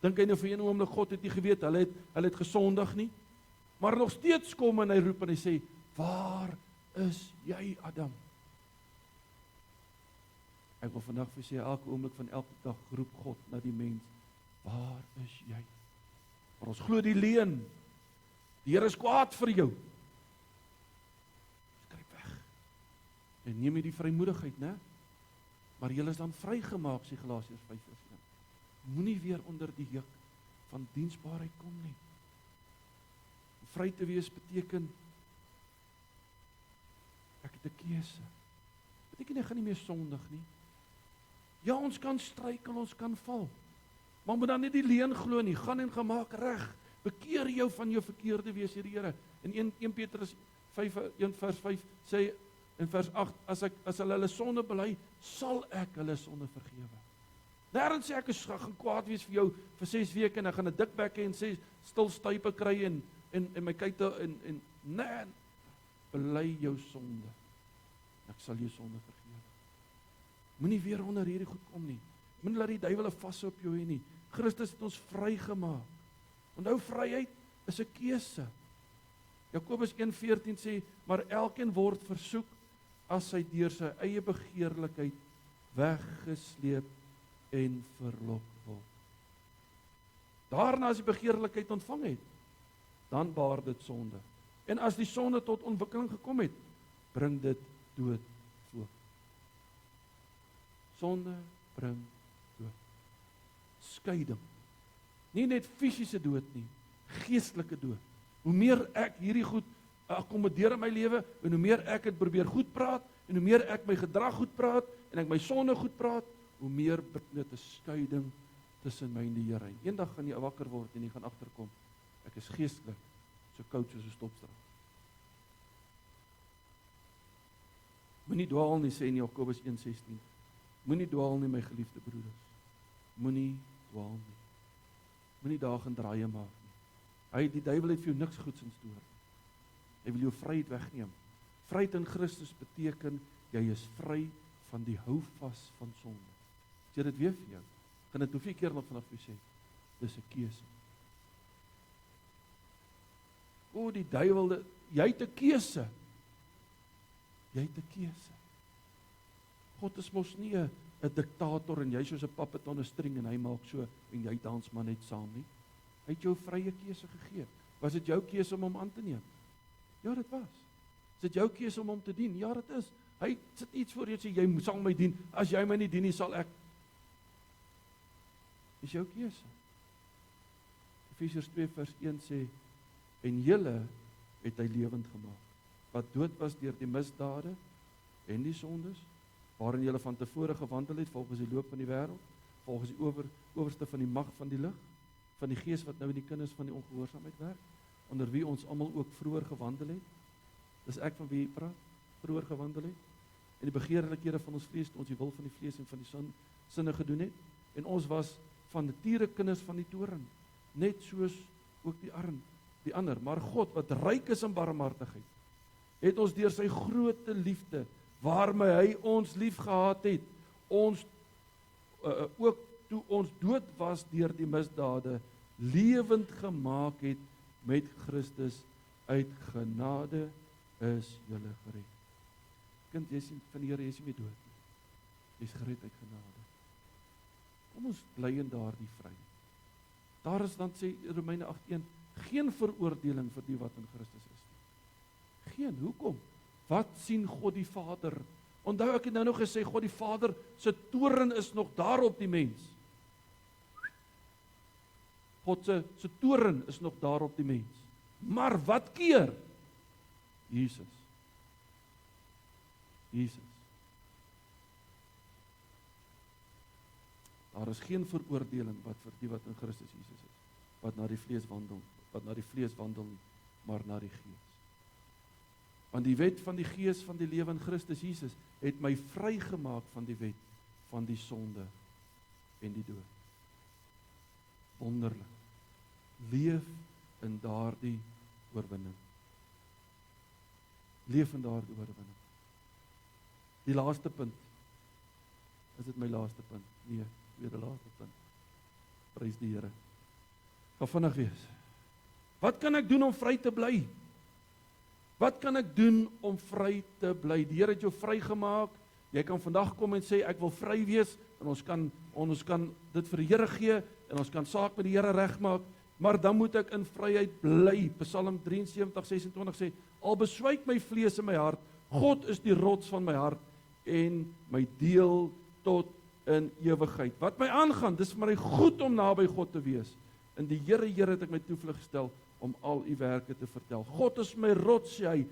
Dink hy nou vir een oomblik, God het nie geweet, hulle het gesondig nie? Maar nog steeds kom en hy roep en hy sê, waar is jy, Adam? Ek wil vandag vir sê, elke oomblik van elke dag roep God na die mens, waar is jy? Maar ons glo die leuen, die Here is kwaad vir jou. Skryf weg. En neem jy die vrymoedigheid, né? Maar jy is dan vrygemaak, sê Galasiërs 5:1. Moenie weer onder die juk van diensbaarheid kom nie. Vry te wees beteken, ek het 'n keuse. Beteken ek gaan nie meer sondig nie. Ja, ons kan struikel, ons kan val. Maar moet dan nie die leuen glo nie, gaan en gemaak reg. Bekeer jou van jou verkeerde wees, die Here. In 1 Petrus 1:5 sê in vers 8, as hulle sonde bely, sal ek hulle sonde vergewe. Nêrens sê ek gaan kwaad wees vir jou vir 6 weke en ek gaan 'n dik bek hê en sê stil stuipe kry en my kuite en nee, bely jou sonde. Ek sal jou sonde vergewe. Moenie weer onder hierdie goed kom nie. Moenie laat die duiwel 'n vas op jou hê nie. Christus het ons vrygemaak. Onthou, vryheid is 'n keuse. Jakobus 1:14 sê, maar elkeen word versoek as hy deur sy eie begeerlikheid weggesleep en verlok word. Daarna as die begeerlikheid ontvang het, dan baar dit sonde. En as die sonde tot ontwikkeling gekom het, bring dit dood voort. Sonde bring dood. Skeiding. Nie net fisiese dood nie, geestelike dood. Hoe meer ek hierdie goed akkommodeer in my lewe, en hoe meer ek het probeer goed praat, en hoe meer ek my gedrag goed praat, en ek my sonde goed praat, hoe meer bring dit 'n skeiding tussen my en die Here. En eendag gaan jy wakker word en jy gaan agterkom, ek is geestelik so koud soos 'n stopstraat. Moenie dwaal nie, sê in Jakobus 1:16. Moenie dwaal nie, my geliefde broeders. Moenie dwaal nie. Moenie daar gaan draaie maak nie. Die duiwel het vir jou niks goeds in stoor. Hy wil jou vryheid wegneem. Vryheid in Christus beteken, jy is vry van die houvas van sonde. As jy dit weer vir jou, gaan dit hoeveel keer nog vanaf jou sê, dis 'n keuse. Die duiwel, jy het 'n keuse. Jy het 'n keuse. God is mos nie 'n diktator en jy soos 'n puppet on 'n string en hy maak so en jy dans maar net saam nie. Hy het jou vrye keuse gegee. Was dit jou keuse om hom aan te neem? Ja, dit was. Is dit jou keuse om hom te dien? Ja, dit is. Hy sit iets voor jou sê, jy sal my dien. As jy my nie dien nie, sal ek. Dis jou keuse. Efesiërs 2:1 sê, en julle het hy lewend gemaak, wat dood was deur die misdade en die sondes, waarin julle van tevore gewandel het, volgens die loop van die wêreld, volgens die owerste van die mag van die lig, van die gees wat nou in die kinders van die ongehoorsaamheid werk, onder wie ons almal ook vroeër gewandel het. Dis ek van wie praat, vroeër gewandel het, en die begeerlikhede van ons vlees, ons die wil van die vlees en van die sinne gedoen het, en ons was van nature kinders van die toorn, net soos ook die ander, maar God, wat ryk is in barmhartigheid, het ons deur sy groote liefde, waarmee hy ons lief gehad het, ons ook toe ons dood was deur die misdade, lewend gemaak het met Christus. Uit genade is julle gered. Kind, jy sien van die Here, jy is nie meer dood nie. Jy is gered uit genade. Kom ons bly in daardie vryheid. Daar is dan, sê Romeine 8:1, geen veroordeling vir die wat in Christus is nie. Geen, hoekom? Wat sien God die Vader Onthou ek het nou nog gesê, God die Vader se toorn is nog daar op die mens. God se toorn is nog daar op die mens. Maar wat keer? Jesus. Daar is geen veroordeling wat vir die wat in Christus Jesus is, wat na die vlees wandel nie, maar na die Gees. Want die wet van die Gees van die lewe in Christus Jesus het my vrygemaak van die wet van die sonde en die dood. Wonderlik. Leef in daardie oorwinning. Leef in daardie oorwinning. Die laaste punt. Is dit my laaste punt? Nee, tweede laaste punt. Prys die Here. Gaan vinnig wees. Wat kan ek doen om vry te bly? Wat kan ek doen om vry te bly? Die Here het jou vrygemaak. Jy kan vandag kom en sê ek wil vry wees en ons kan dit vir die Here gee en ons kan saak met die Here regmaak, maar dan moet ek in vryheid bly. Psalm 73:26 sê, al beswyk my vlees en my hart, God is die rots van my hart en my deel tot in ewigheid. Wat my aangaan, dis vir my goed om naby God te wees. In die Here het ek my toevlug gestel om al u werke te vertel. God is my rots, sê hy.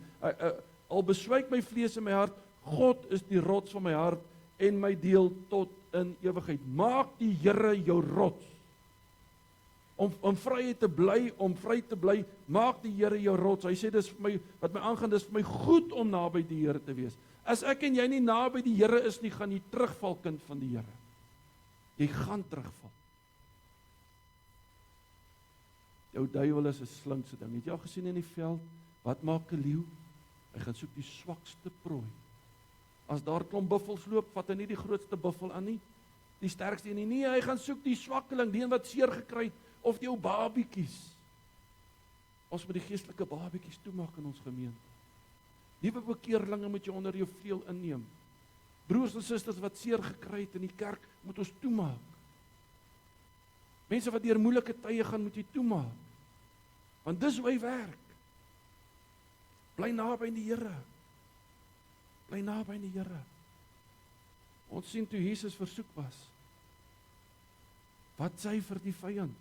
Al beswyk my vlees en my hart, God is die rots van my hart en my deel tot in ewigheid. Maak die Here jou rots. Om vry te bly, maak die Here jou rots. Hy sê dis vir my, wat my aangaan, dis vir my goed om naby die Here te wees. As ek en jy nie naby die Here is nie, gaan jy terugval, kind van die Here. Jy gaan terugval. Jou duiwel is 'n slinkse ding. Het jy al gesien in die veld, wat maak 'n leeu? Hy gaan soek die swakste prooi. As daar klomp buffels loop, vat hy nie die grootste buffel aan nie, die sterkste een nie, hy gaan soek die swakkeling, die een wat seer gekry het, of die ou babietjies. Ons moet die geestelike babietjies toemaak in ons gemeente. Nuwe bekeerlinge moet jy onder jou vleuel inneem. Broers en susters wat seer gekry het in die kerk, moet ons toemaak. Mense wat deur moeilike tye gaan, moet jy toemaak. Want dis hoe hy werk. Bly naby aan die Here. Bly naby aan die Here. Ons sien toe Jesus versoek was. Wat sê hy vir die vyand?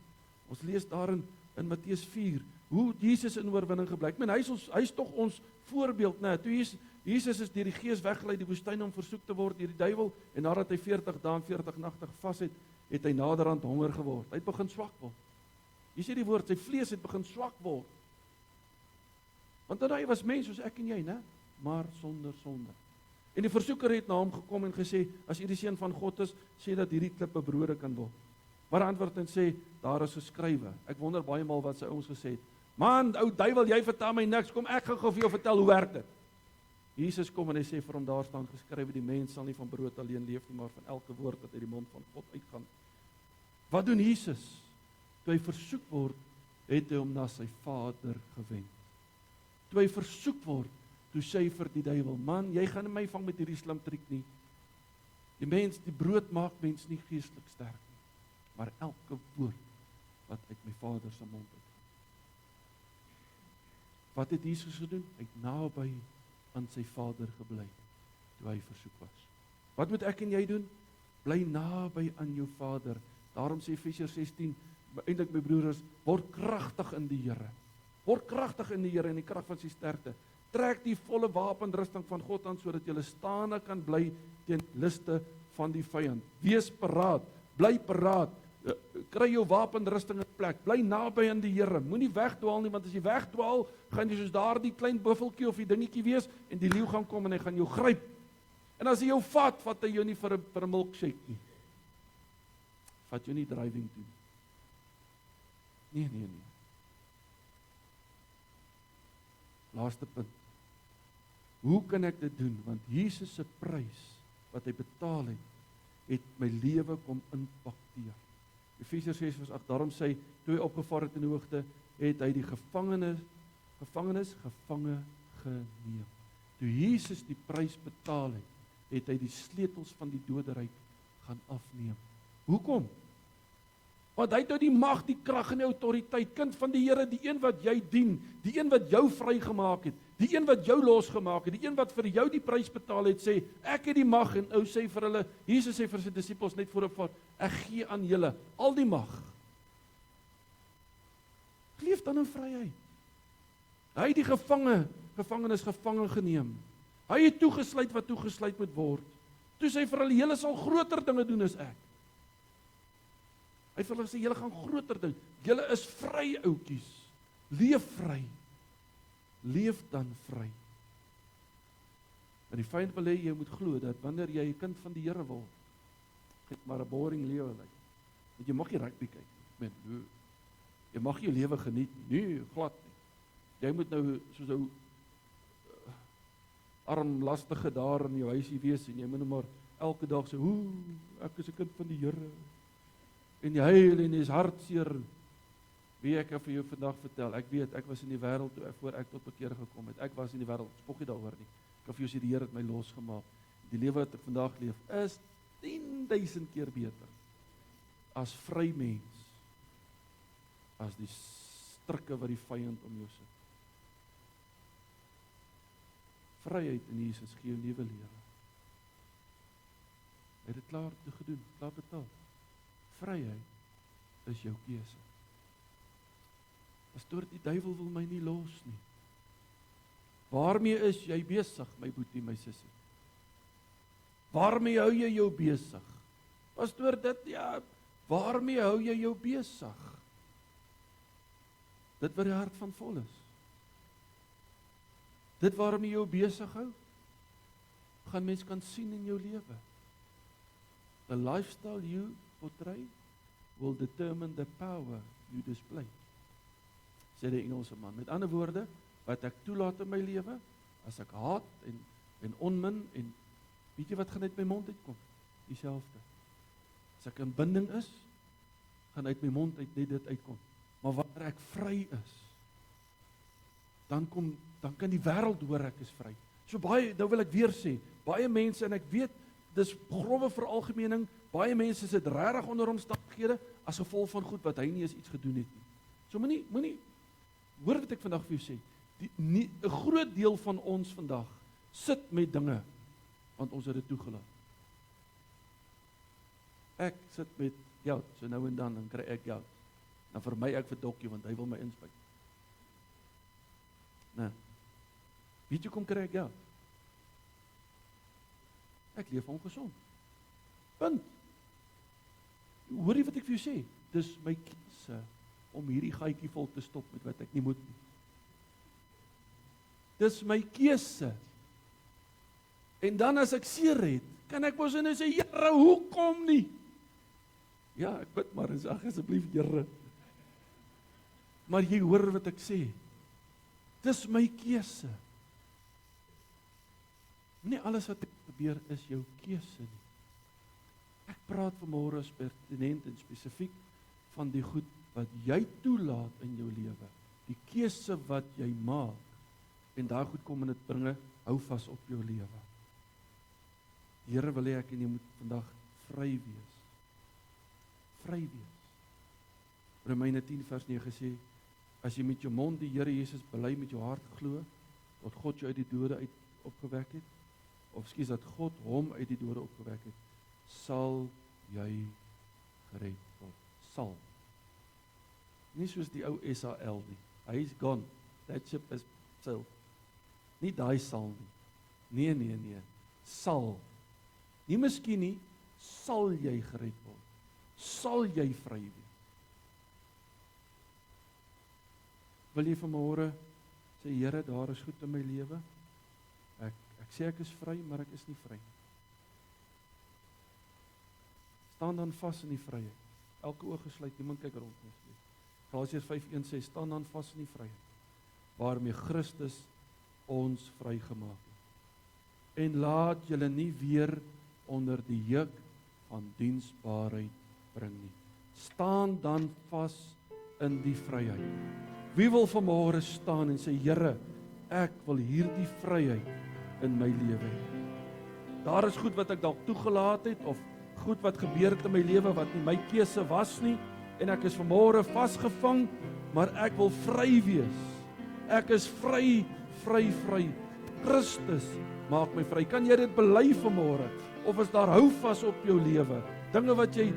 Ons lees daarin in Matteus 4, hoe Jesus in oorwinning gebly. Ek meen, hy is tog ons voorbeeld, né? Toe Jesus is deur die Gees weggelei die woestyn om versoek te word deur die duiwel, en nadat hy 40 dae en 40 nagte gevas het, het hy naderhand honger geword. Hy het begin swak word. Jy sê die woord, sy vlees het begin swak word. Want hy was mens soos ek en jy, né? Maar sonder sonde. En die versoeker het na hom gekom en gesê, as jy die seun van God is, sê dat hierdie klippe brode kan word. Maar hy antwoord en sê, daar is geskrywe. Ek wonder baie maal wat sy ouens gesê het. Man, ou duiwel, jy vertel my niks, kom ek gaan gou vir jou vertel hoe werk dit. Jesus kom en hy sê vir hom, daar staan geskrywe, die mens sal nie van brood alleen leef nie, maar van elke woord wat uit die mond van God uitgaan. Wat doen Jesus? Toe hy versoek word, het hy hom na sy Vader gewend. Toe hy versoek word, toe sê hy vir die duiwel, man, jy gaan my vang met hierdie slim triek nie. Die brood maak mens nie geestelik sterk nie, maar elke woord wat uit my Vader se mond uitgaan. Wat het Jesus gedoen? Hy het naby aan sy Vader gebly, toe hy versoek was. Wat moet ek en jy doen? Bly naby aan jou Vader. Daarom sê Efesiërs 16, eintlik my broers, word kragtig in die Here. Word kragtig in die Here, in die krag van sy sterkte. Trek die volle wapenrusting van God aan, sodat jy staande kan bly teen liste van die vyand. Wees paraat, bly paraat, kry jou wapenrusting in plek, bly naby aan die Here, moenie wegdwaal nie, want as jy wegdwaal, gaan jy soos daardie klein buffeltjie of die dingetjie wees, en die leeu gaan kom en hy gaan jou gryp. En as hy jou vat hy jou nie vir 'n milkshake nie. Vat jou nie driving toe. Nee. Laaste punt. Hoe kan ek dit doen? Want Jesus se prys wat hy betaal het my lewe kom impakteer. Efesiërs 6:8, daarom sê hy, toe hy opgevaar het in die hoogte, het hy die gevangenes gevange geneem. Toe Jesus die prys betaal het hy die sleutels van die doderyk gaan afneem. Hoekom? Want hy het nou die mag, die krag en die autoriteit, kind van die Here, die een wat jy dien, die een wat jou vrygemaak het, Die een wat jou losgemaak het, die een wat vir jou die prys betaal het, sê, ek het die mag, en ou sê vir hulle, Jesus sê vir sy disippels net voorop van, ek gee aan julle al die mag. Leef dan in vryheid. Hy het die gevangenes gevangen geneem. Hy het toegesluit wat toegesluit moet word. Toe sê hy vir hulle, julle sal groter dinge doen as ek. Hy het vir hulle gesê, julle gaan groter ding. Julle is vry, oukies. Leef vry. Leef dan vry. En die vyand wil hê jy moet glo dat wanneer jy 'n kind van die Here word, het maar 'n boring lewe lyk. Want jy mag nie rugby kyk nie. Jy mag jou lewe geniet. Nee, glad nie. Jy moet nou soos 'n armlastige daar in jou huisie wees en jy moet nou maar elke dag sê, ek is 'n kind van die Here. En jy huil en jy is hartseer. Wie ek vir jou vandag vertel, ek weet, ek was in die wêreld voor ek tot bekeer gekom het. Ek was in die wêreld, spog nie daaroor nie. Ek kan vir jou sê, die Here het my losgemaak. Die lewe wat ek vandag leef, is 10.000 keer beter as vry mens, as die strikke wat die vyand om jou sit. Vryheid in Jesus gee jou nuwe lewe. Hy het dit klaar te gedoen, klaar betaal. Vryheid is jou keuse. Pastoor, die duiwel wil my nie los nie. Waarmee is jy besig, my boetie, my sussie? Waarmee hou jy jou besig? Pastoor, waarmee hou jy jou besig? Dit wat die hart van vol is. Dit waarmee jy jou besig hou, gaan mens kan sien in jou lewe. The lifestyle you portray will determine the power you display. Sê die Engelse man. Met ander woorde, wat ek toelaat in my lewe, as ek haat en onmin, en weet jy wat gaan uit my mond uitkom? Dieselfde. As ek in binding is, gaan uit my mond uit net dit uitkom. Maar wanneer ek vry is, dan kan die wêreld hoor ek is vry. So baie, nou wil ek weer sê, baie mense, en ek weet, dis grove veralgemening, baie mense sit regtig onder omstandighede, as gevolg van goed wat hy nie eens iets gedoen het nie. So moenie, hoor wat ek vandag vir jou sê, 'n groot deel van ons vandag, sit met dinge, want ons het dit toegelaat. Ek sit met geld, so nou en dan kry ek geld. Dan vermy ek vir dokkie, want hy wil my inspuit. Nee. Weet jy kom kry ek geld? Ek leef ongesond. Punt. Hoor jy wat ek vir jou sê? Dis my keuse om hierdie gaatjie vol te stop met wat ek nie moet nie. Dis my keuse. En dan as ek seer het, kan ek mos nou sê, Here, hoekom nie? Ja, ek bid maar en sê, ag asseblief Here. Maar jy hoor wat ek sê. Dis my keuse. Nie alles wat gebeur is jou keuse nie. Ek praat vanmôre pertinent en spesifiek van die goed wat jy toelaat in jou lewe. Die keuse wat jy maak. En daar goed kom en dit bringe, hou vas op jou lewe. Die Here wil hê ek en jy moet vandag vry wees. Vry wees. Romeine 10 vers 9 sê, as jy met jou mond die Here Jesus bely, met jou hart glo, dat God jou uit die dode uit opgewek het, of skies dat God hom uit die dode opgewek het, sal jy gered word. Sal. Nie soos die ou SAL nie. Hy is gone. That ship is sailed. Nie daai sal nie. Nee. Sal. Nie miskien nie, sal jy gered word. Sal jy vry wees. Wil jy vanmôre sê, Here, daar is goed in my lewe? Ek sê ek is vry, maar ek is nie vry. Staan dan vas in die vryheid. Elke oog gesluit, niemand kyk rond nie. Galasiërs 5:1 sê, staan dan vas in die vryheid, waarmee Christus ons vrygemaak het. En laat julle nie weer onder die juk van diensbaarheid bring nie. Staan dan vas in die vryheid. Wie wil vanmôre staan en sê, Here, ek wil hierdie vryheid in my lewe hê. Daar is goed wat ek dalk toegelaat het, of goed wat gebeur het in my lewe wat nie my keuse was nie, en ek is vanmôre vasgevang, maar ek wil vry wees. Ek is vry vry. Christus maak my vry. Kan jy dit bely vanmôre? Of is daar houvas op jou lewe? Dinge wat jy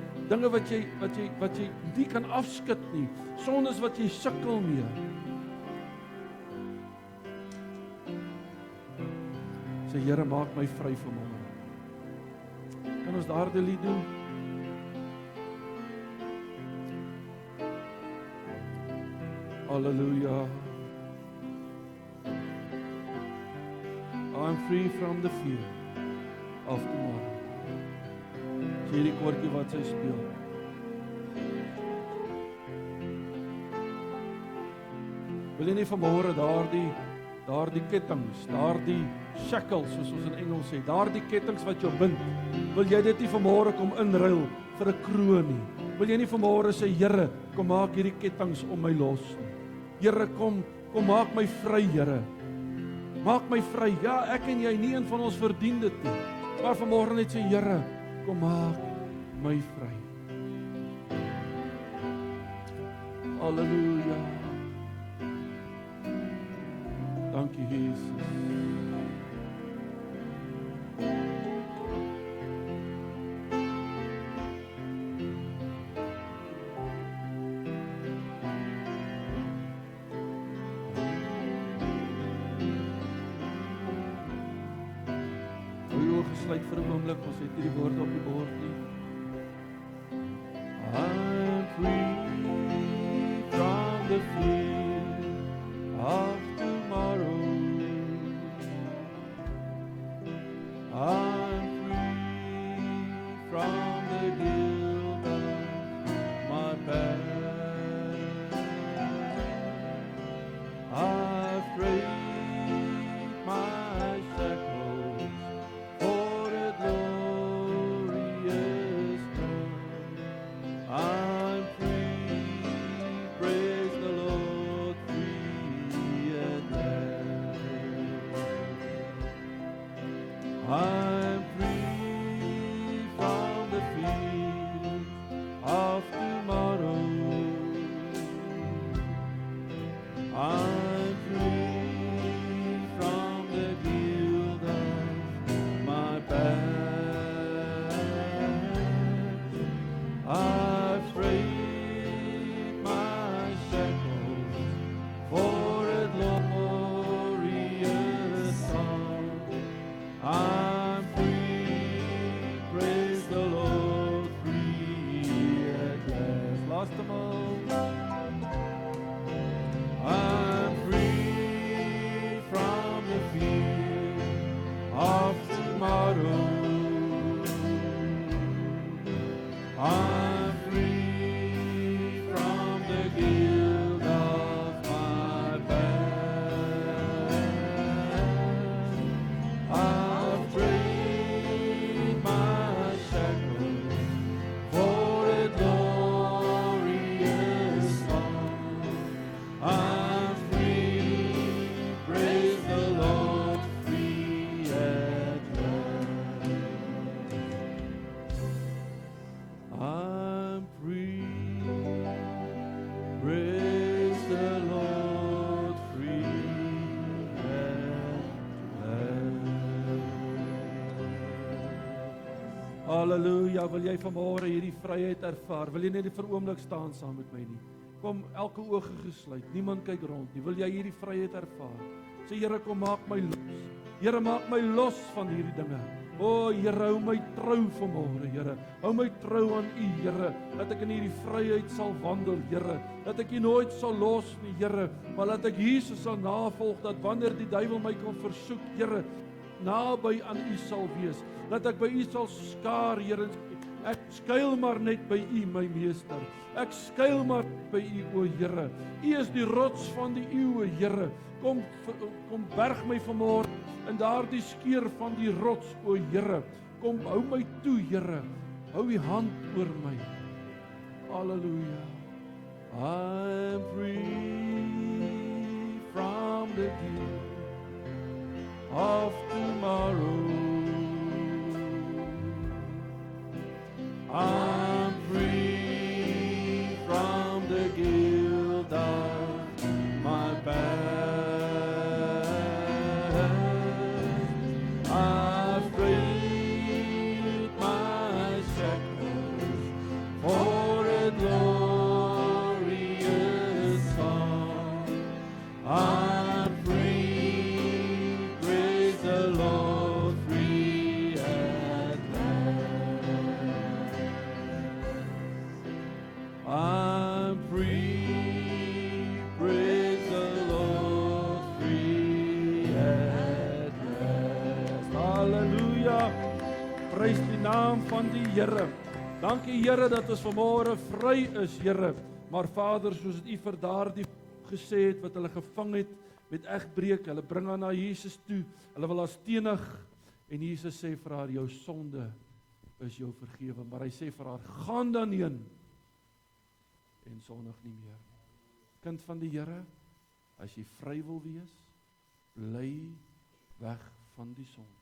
nie kan afskud nie. Sondes wat jy sukkel mee. Sê Here, maak my vry vanmôre. Kan ons daardie lied doen? Hallelujah. I'm free from the fear of tomorrow. Hierdie koortjie wat sy speel. Wil jy nie vanmôre daardie kettinge, daardie shackles soos ons in Engels sê, daardie kettinge wat jou bind, wil jy dit nie vanmôre kom inruil vir 'n kroon nie? Wil jy nie vanmôre sê, Here, kom maak hierdie kettinge om my los nie? Here, kom maak my vry, Here. Maak my vry. Ja, ek en jy, nie een van ons verdien dit nie. Maar vanmôre net sê, Here, kom maak my vry. Halleluja. Dankie, Jesus. Gesluit vir 'n oomblik, ons het hierdie woorde op die bord nie. I'm free from the fear of tomorrow. I'm free from the guilt of my past. I've freed my shackles for a glorious time. I'm free, praise the Lord, free at last. I'm free from the fear of tomorrow. I'm free from the guilt of my past. I've freed my shackles for a glorious song. I'm free, praise the Lord, free at last. Last of all, I'm free from the fear of tomorrow. I'm free from the guilt of my past. I've freed my shackles for a glorious song. I'm free, praise the Lord, free at last. I'm free, praise the Lord, free at last. Halleluja, wil jy vanmôre hierdie vryheid ervaar? Wil jy net vir 'n oomblik staan saam met my nie? Kom, elke oog gesluit, niemand kyk rond nie. Wil jy hierdie vryheid ervaar? Sê Here, kom maak my los. Here, maak my los van hierdie dinge. O Here, hou my trou vanmôre, Here. Hou my trou aan U, Here, dat ek in hierdie vryheid sal wandel, Here. Dat ek U nooit sal los nie, Here, maar dat ek Jesus sal navolg, dat wanneer die duiwel my kom versoek, Here, naby aan U sal wees. Dat ek by U sal skaar, Here. Ek skuil maar net by U, my meester. Ek skuil maar by U, o Here. U is die rots van die eeue, Here. Kom berg my vanmôre in daardie skeur van die rots, o Here. Kom hou my toe, Here. Hou U hand oor my. Halleluja. I'm free from the guilt of tomorrow. I'm free from the guilt of my past. Prys die naam van die Here. Dankie Here dat ons vanmôre vry is, Here. Maar Vader, soos U vir daardie gesê het wat hulle gevang het met egbreek, hulle bring haar na Jesus toe. Hulle wil haar stenig en Jesus sê vir haar, jou sonde is jou vergewe. Maar hy sê vir haar, gaan dan heen en sondig nie meer. Kind van die Here, as jy vry wil wees, bly weg van die sonde.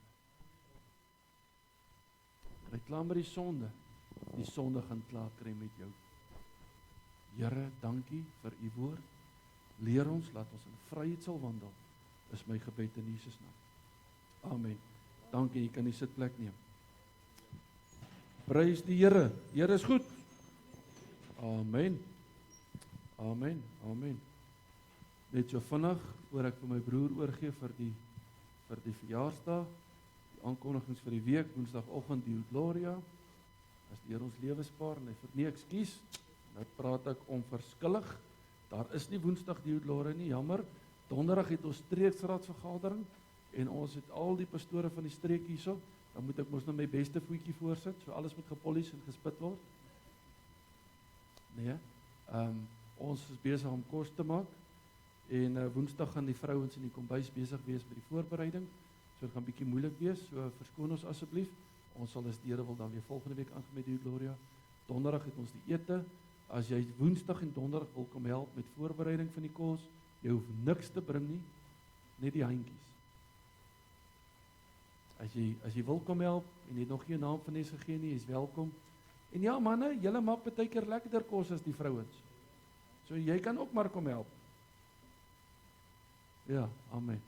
Kry klaar met die sonde gaan klaar kry met jou. Here, dankie vir U woord. Leer ons, laat ons in vryheid sal wandel, is my gebed in Jesus naam. Amen. Dankie, jy kan die sitplek neem. Prys die Here. Here is goed. Amen. Amen. Amen. Net so vinnig, voor ek vir my broer oorgee vir die verjaarsdag, die aankondigings vir die week, Woensdagoggend die Gloria, as die Here ons lewe spaar, en hy vir ekskuus, nou praat ek onverskillig, daar is nie Woensdag die Gloria nie, jammer, Donderdag het ons streeksraadsvergadering, en ons het al die pastore van die streek hierso, dan moet ek mos nou my beste voetjie voorsit, so alles moet gepolies en gespit word. Nee, ons is besig om kos te maak, en Woensdag gaan die vrouens in die kombuis besig wees met die voorbereiding, so dit gaan bietjie moeilik wees, so verskoon ons asseblief. Ons sal as die Here wil dan weer volgende week aangaan met die Gloria. Donderdag het ons die ete. As jy Woensdag en Donderdag wil kom help met voorbereiding van die kos, jy hoef niks te bring nie, net die handjies. As jy wil kom help en jy het nog geen naam van Jesus gegee nie, jy's welkom. En ja manne, julle maak baie keer lekkerder kos as die vrouens. So jy kan ook maar kom help. Ja, amen.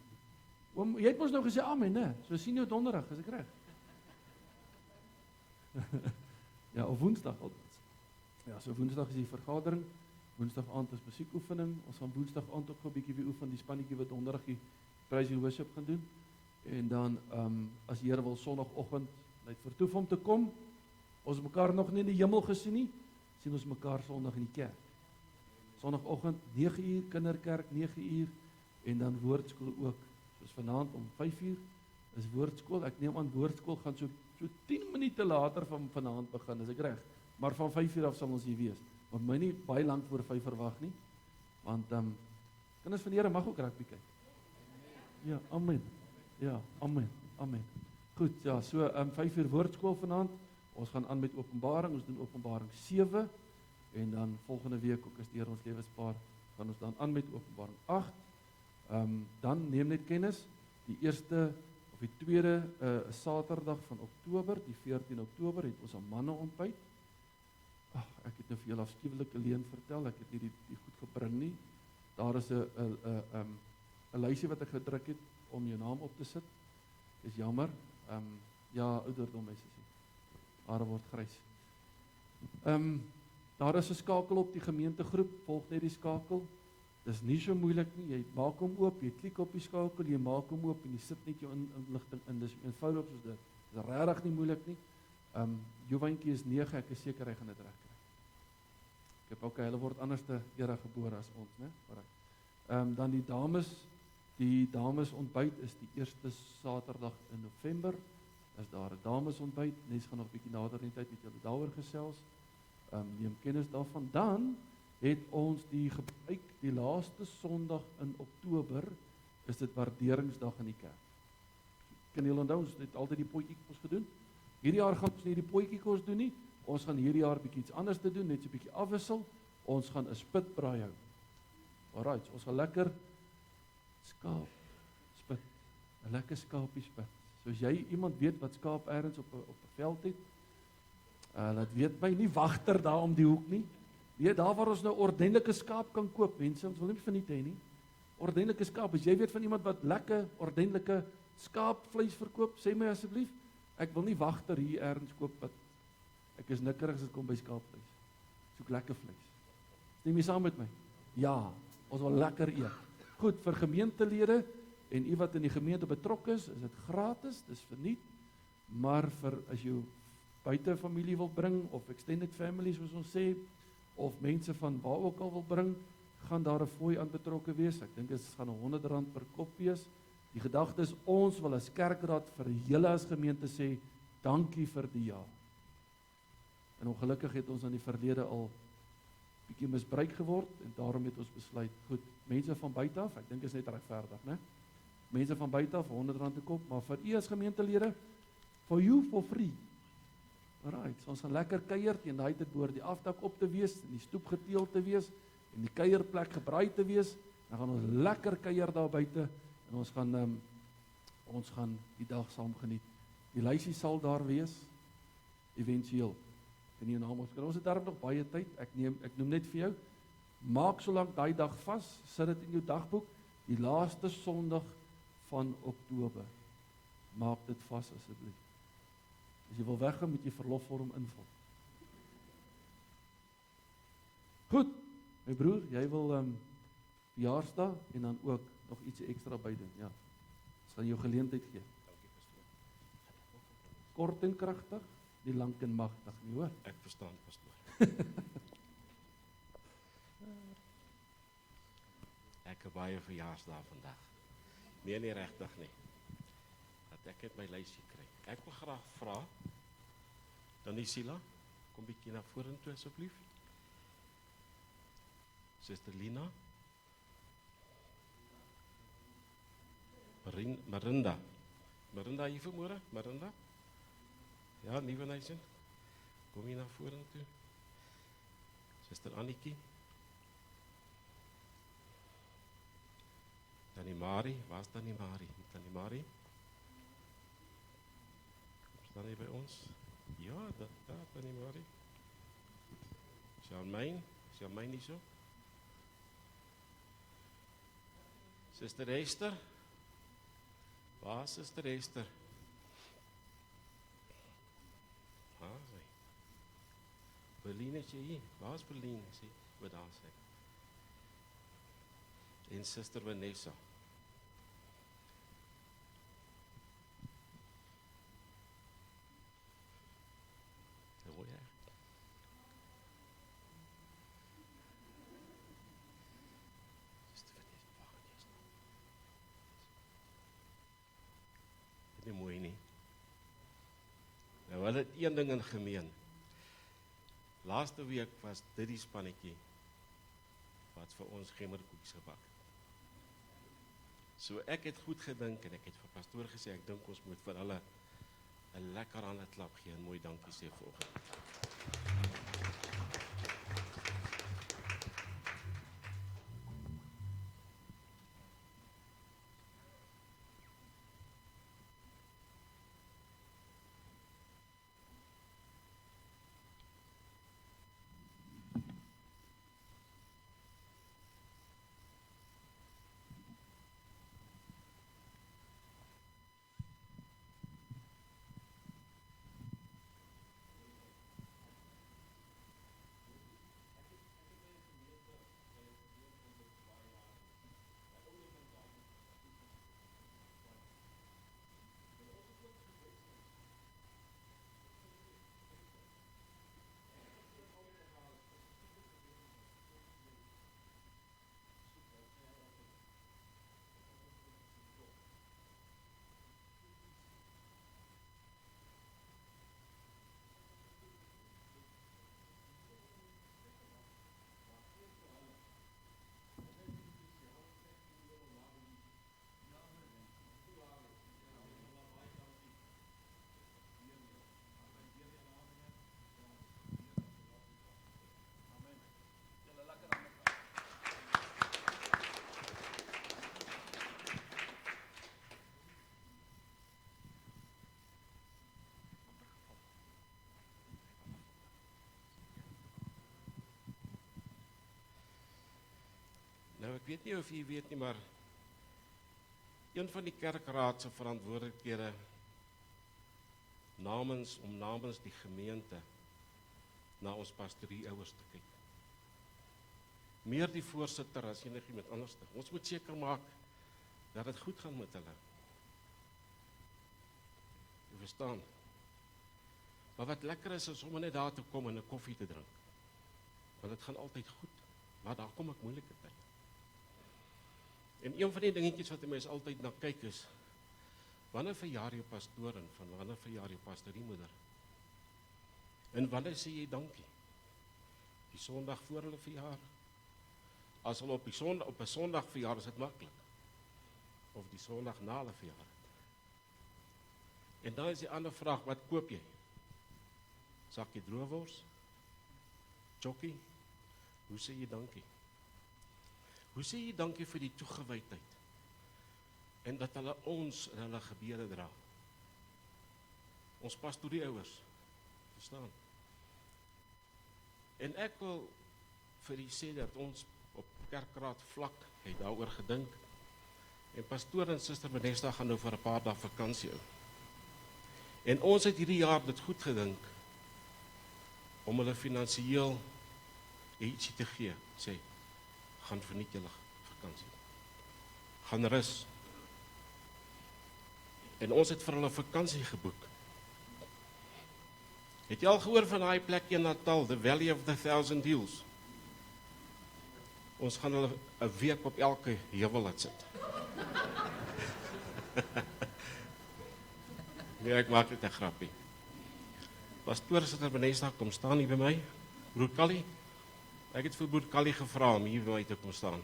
Oom, jy het mos nou gesê amen, né? So sien jou Donderdag, is ek reg? Ja, of Woensdag altyd. Ja, so Woensdag is die vergadering, Woensdag aand is musiekoefening, ons gaan Woensdag aand ook 'n bietjie weer oefen, die spannetjie wat Donderdag die praise and worship gaan doen. En dan, as die Here wil Sondagoggend, net vertoef om te kom, ons mekaar nog nie in die hemel gesien nie, sien ons mekaar Sondag in die kerk. Sondagoggend, 9uur, kinderkerk, 9uur, en dan woordskool ook, soos vanaand om 5uur, is woordskool, ek neem aan woordskool gaan so 10 minute later van vanaand begin, is ek reg? Maar van 5uur af sal ons hier wees, want my nie baie lank voor 5 verwag nie, want kinders van die Here mag ook rugby kyk. Ja, amen. Ja, amen, amen. Goed, ja, so 5uur woordskool vanaand, ons gaan aan met Openbaring, ons doen Openbaring 7, en dan volgende week ook as die Here ons lewe spaar, gaan ons dan aan met Openbaring 8, dan neem net kennis, die eerste of die tweede Saterdag van Oktober, die 14 Oktober, het ons 'n manne ontbyt. Ek het nou vir julle afskuwelike leen vertel, ek het nie die goed gebring nie. Daar is 'n lysie wat ek gedruk het om jou naam op te sit. Is jammer. Ja, ouderdom is dit. Hare word grys. Daar is 'n skakel op die gemeentegroep, volg net die skakel. Dis nie so moeilik nie, jy maak hom oop, jy klik op die skakel, jy maak hom oop en jy sit net jou inligting in, dis eenvoudig soos dit. Dis regtig nie moeilik nie. Jovantjie is 9, ek is seker hy gaan dit regkry. Ek heb ook, hulle word anders te eerder gebore as ons, né? Dan die dames ontbyt is die eerste Saterdag in November, is daar 'n dames ontbyt, Nes gaan nog 'n bietjie nader in die tyd met julle daaroor gesels, neem kennis daarvan. Dan het ons die gebruik, die laaste Sondag in Oktober, is dit waarderingsdag in die kerk. Kan julle onthou, ons het altyd die potjiekos gedoen? Hierdie jaar gaan ons nie die potjiekos doen nie, ons gaan hierdie jaar bietjie iets anders te doen, net so 'n bietjie afwissel, ons gaan 'n spitbraai hou. Alright, ons gaan lekker skaap spit, 'n lekker skaapie spit. So as jy iemand weet wat skaap ergens op 'n veld het, laat weet my, nie wagter daar om die hoek nie. Nee, daar waar ons nou ordentlike skaap kan koop, mense, ons wil nie verniet hê nie. Ordentlike skaap, as jy weet van iemand wat lekker ordentlike skaapvleis verkoop, sê my asseblief, ek wil nie wagter hier ergens koop wat ek is nikkerig as dit kom by skaapvleis. Soek lekker vleis. Stem jy saam met my? Ja, ons wil lekker eet. Goed, vir gemeentelede en u wat in die gemeente betrokke is dit gratis, dis verniet, maar vir as jy buite familie wil bring, of extended family soos ons sê, of mense van waar ook al wil bring, gaan daar 'n fooi aan betrokke wees. Ek dink dit gaan R100 per kop wees. Die gedagte is, ons wil as kerkraad vir julle as gemeente sê, dankie vir die jaar. En ongelukkig het ons in die verlede al bietjie misbruik geword, en daarom het ons besluit, goed, mense van buite af, ek dink is net regverdig, né? Mense van buite af, R100 'n kop, maar vir u as gemeentelede, for you for free. Alright, so ons gaan lekker kuier, teen daai tyd behoort die afdak op te wees, en die stoep geteel te wees, en die kuierplek gebraai te wees, dan gaan ons lekker kuier daar buite, en ons gaan die dag saam geniet. Die lysie sal daar wees, eventueel. En nie naam ons het daarom nog baie tyd, ek noem net vir jou, maak solank daai dag vas, sit dit in jou dagboek, die laaste Sondag van Oktober. Maak dit vas asseblief. As jy wil weggaan, moet jy verlofvorm invul. Goed, my broer, jy wil verjaarsdag en dan ook nog iets ekstra by doen. Ja. Ons gaan jou geleentheid gee. Dankie, pastoor. Kort en kragtig, nie lank en magtig nie, hoor. Ek verstaan, pastoor. Ek het baie verjaarsdae vandag. Nee, nie regtig nie. Dat ek het my lysie kry. Ek wil graag vra, Tannie Sila, kom bietjie na vorentoe asseblief. Suster Lina. Marinda. Marinda hier vanmôre? Marinda? Ja, Nieuwenhuizen. Kom hier na vorentoe. Suster Annetjie. Tannie Marie, waar is Tannie Marie? Tannie Marie? Staan hier by ons? Ja, daar Tannie Marie. Charmaine nie so? Suster Esther? Waar is Suster Esther? Waar is sy? Berlin is jy hier? Waar is Berlin? Sy, waar daar is sy? En Suster Vanessa. Hoor jy? Suster Vanessa, waar gaan jy staan? Dit is nie mooi nie. Nou, hulle het een ding in gemeen. Laaste week was dit die spannetjie wat vir ons gemmerkoekies gebak het. So ek het goed gedink en ek het vir pastoor gesê, ek dink ons moet vir hulle 'n lekker hande klap gee en mooi dankie sê vanoggend. Nou, ek weet nie of jy weet nie, maar een van die kerkraad se verantwoordelikhede namens die gemeente na ons pastorieouers te kyk. Meer die voorsitter as enigiemand anders. Ons moet seker maak dat dit goed gaan met hulle. Jy verstaan? Maar wat lekker is om net daar te kom en 'n koffie te drink. Want dit gaan altyd goed, maar daar kom ek moeilike tye. En een van die dingetjies wat die mens altyd na kyk is, Wanneer verjaar jou pastoor en van wanneer verjaar jou pastoriemoeder? En wanneer sê jy dankie? Die Sondag voor hulle verjaar? As hulle op 'n Sondag verjaar, is dit maklik. Of die Sondag na hulle verjaar het. En dan is die ander vraag, wat koop jy? Sakkie droewors? Chokkie? Hoe sê jy dankie? Hoe sê jy dankie vir die toegewydheid? En dat hulle ons in hulle gebede dra. Ons pastorieouers, verstaan? En ek wil vir u sê dat ons op kerkraad vlak het daaroor gedink. En pastoor en suster Vanessa gaan nou vir 'n paar dae vakansie hou. En ons het hierdie jaar dit goed gedink om hulle finansiëel ietsie te gee. Sê, gaan verniet julle vakansie. Gaan rus. En ons het vir hulle vakansie geboek. Het jy al gehoor van daai plek in Natal, the Valley of the Thousand Hills? Ons gaan hulle 'n week op elke heuwel laat sit. Nee, ek maak dit 'n grappie. Pastoor Suster Vanessa kom staan hier by my, broer Callie. Ek het vir broer Callie gevra om hier by my te kom staan.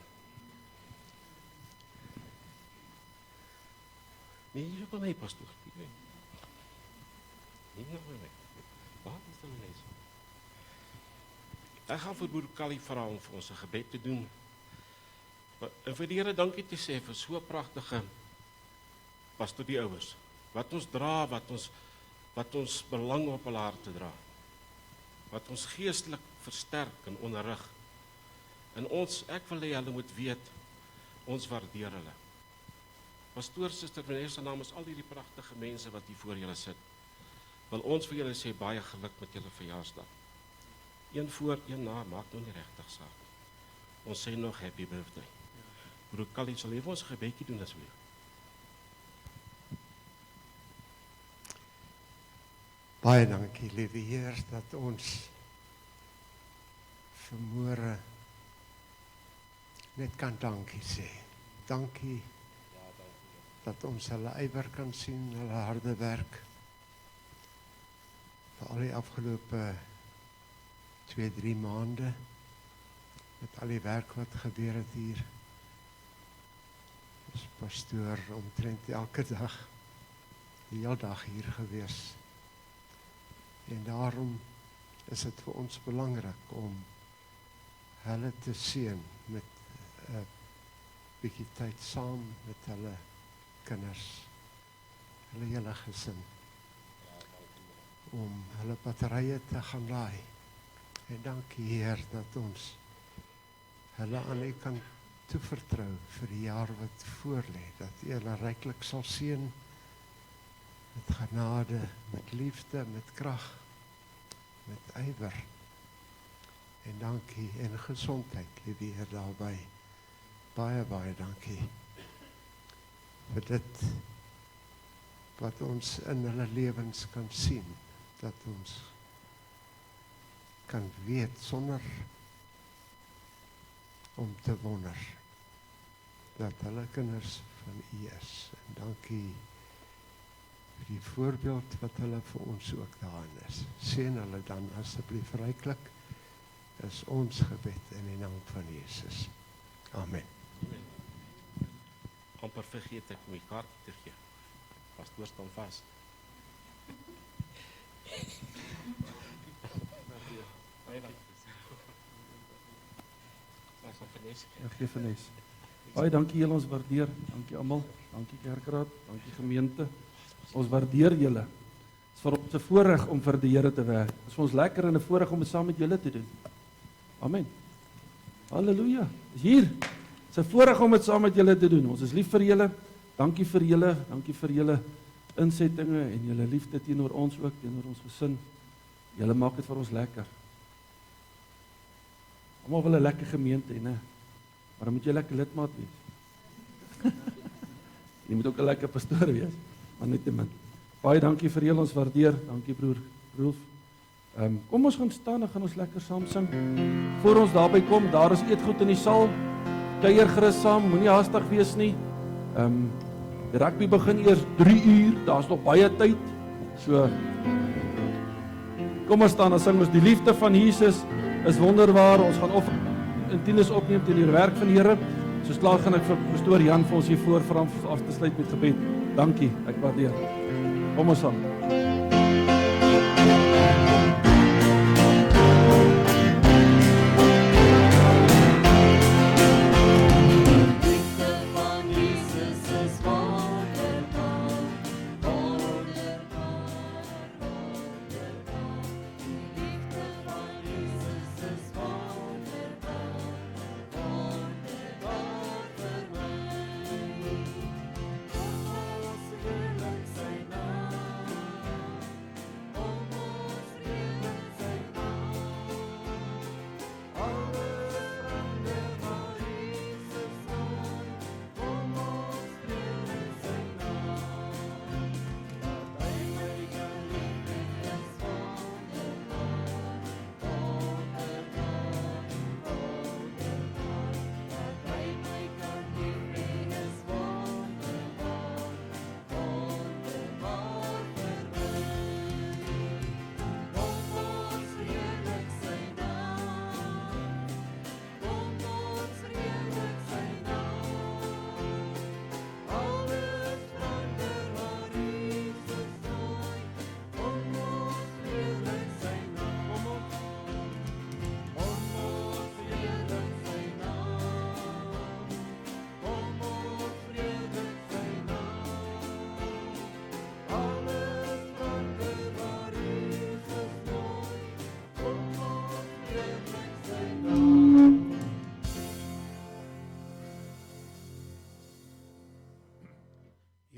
Nee, hier by my, pastoor. Hier nou by my. Wat is dan Vanessa? Ek gaan vir broer Callie vra om vir ons 'n gebed te doen. En vir die Here dankie te sê vir so pragtige pastorieouers. Wat ons dra, wat ons belang op hulle harte dra. Wat ons geestelik versterk en onderrig. En ek wil hê hulle moet weet, ons waardeer hulle. Pastoor, Suster Vanessa, namens al hierdie pragtige mense wat hier voor julle sit, wil ons vir julle sê baie geluk met julle verjaarsdag. Een voor, een na, maak nou nie regtig saak. Ons sê nog happy birthday. Broer Callie, sal jy vir ons 'n gebedjie doen asseblief? Baie dankie, liewe Heer, dat ons vanmôre net kan dankie sê. Dankie dat ons hulle ywer kan sien, hulle harde werk. Vir al die afgelope 2-3 maande, met al die werk wat gebeur het hier. Ons pastoor omtrent elke dag, die hele dag hier gewees. En daarom is dit vir ons belangrik om hulle te seën met 'n bietjie tyd saam met hulle kinders, hulle hele gesin, om hulle batterye te gaan laai. En dankie Heer dat ons hulle aan U kan toevertrou vir die jaar wat voorlê, dat U hulle ryklik sal seën met genade, met liefde, met krag, met ywer. En dankie en gesondheid, liewe Heer, daarby. Baie, baie dankie vir dit wat ons in hulle lewens kan sien, dat ons kan weet sonder om te wonder dat hulle kinders van U is. En dankie vir die voorbeeld wat hulle vir ons ook daarin is. Seën hulle dan asseblief ryklik, is ons gebed in die naam van Jesus. Amen. Amper vergeet ek my kaart te gee. Pastoor staan vas. Dankie Vanessa. Baie dankie julle, ons waardeer. Dankie almal. Dankie kerkraad, dankie gemeente. Ons waardeer julle. Dit is vir ons 'n voorreg om vir die Here te werk. Dit is vir ons lekker en 'n voorreg om dit saam met julle te doen. Amen. Halleluja. Dis hier. Dit is 'n voorreg om dit saam met julle te doen. Ons is lief vir julle. Dankie vir julle insettinge en julle liefde teenoor ons ook, teenoor ons gesin. Julle maak dit vir ons lekker. Almal wil 'n lekker gemeente hê, né? Maar dan moet jy lekker lidmaat wees. Jy moet ook 'n lekker pastoor wees, maar net te min. Baie dankie vir julle, ons waardeer. Dankie broer Rolf. Kom ons gaan staan en gaan ons lekker saam sing. Voor ons daarby kom, daar is eetgoed in die saal. Kuier gerus saam, moenie haastig wees nie. Die rugby begin eers 3 uur, daar's nog baie tyd. So kom ons staan en sing ons die liefde van Jesus is wonderbaar. Ons gaan in tieners opneem teen die werk van die Here. Soos klaar gaan ek vir pastoor Jan vir ons hier voor vra om af te sluit met gebed. Dankie, ek waardeer. Kom ons aan.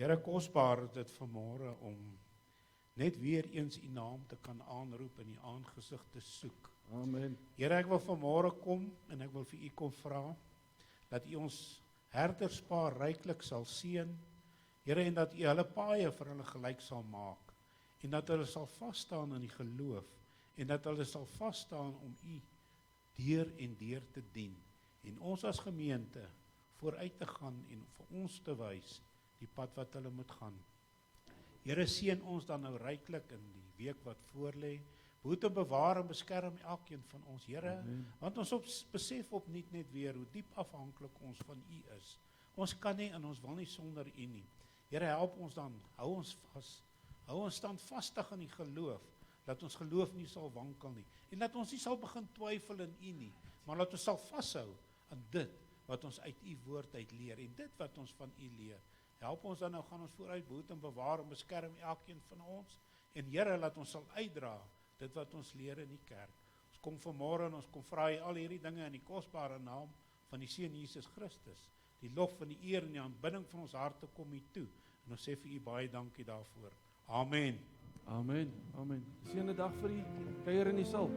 Here, kosbaar is dit vanmôre om net weer eens u naam te kan aanroep en u aangesig te soek. Amen. Here, ek wil vanmôre kom en ek wil vir u kom vra dat u ons herderspaar ryklik sal seën. Here, en dat u hulle paaie vir hulle gelyk sal maak en dat hulle sal vas staan in die geloof en dat hulle sal vas staan om u deur en deur te dien en ons as gemeente vooruit te gaan en vir ons te wys die pad wat hulle moet gaan. Here, seën ons dan nou ryklik in die week wat voorlê. Behoed en bewaar en beskerm elkeen van ons, Here, want ons besef opnuut net weer hoe diep afhanklik ons van u is. Ons kan nie en ons wil nie sonder u nie. Here, help ons dan, hou ons vas, hou ons standvastig in die geloof, dat ons geloof nie sal wankel nie, en dat ons nie sal begin twyfel in u nie, maar dat ons sal vashou aan dit wat ons uit u woord uit leer, en dit wat ons van u leer. Help ons dan nou, gaan ons vooruit behoed en bewaar en beskerm elkeen van ons, en Here, laat ons sal uitdra dit wat ons leer in die kerk. Ons kom vanmôre en ons kom vra al hierdie dinge in die kosbare naam van die Seun Jesus Christus. Die lof en die eer en die aanbidding van ons harte kom u toe, en ons sê vir u baie dankie daarvoor. Amen. Amen. Amen. Seënde dag vir die kuier in die saal.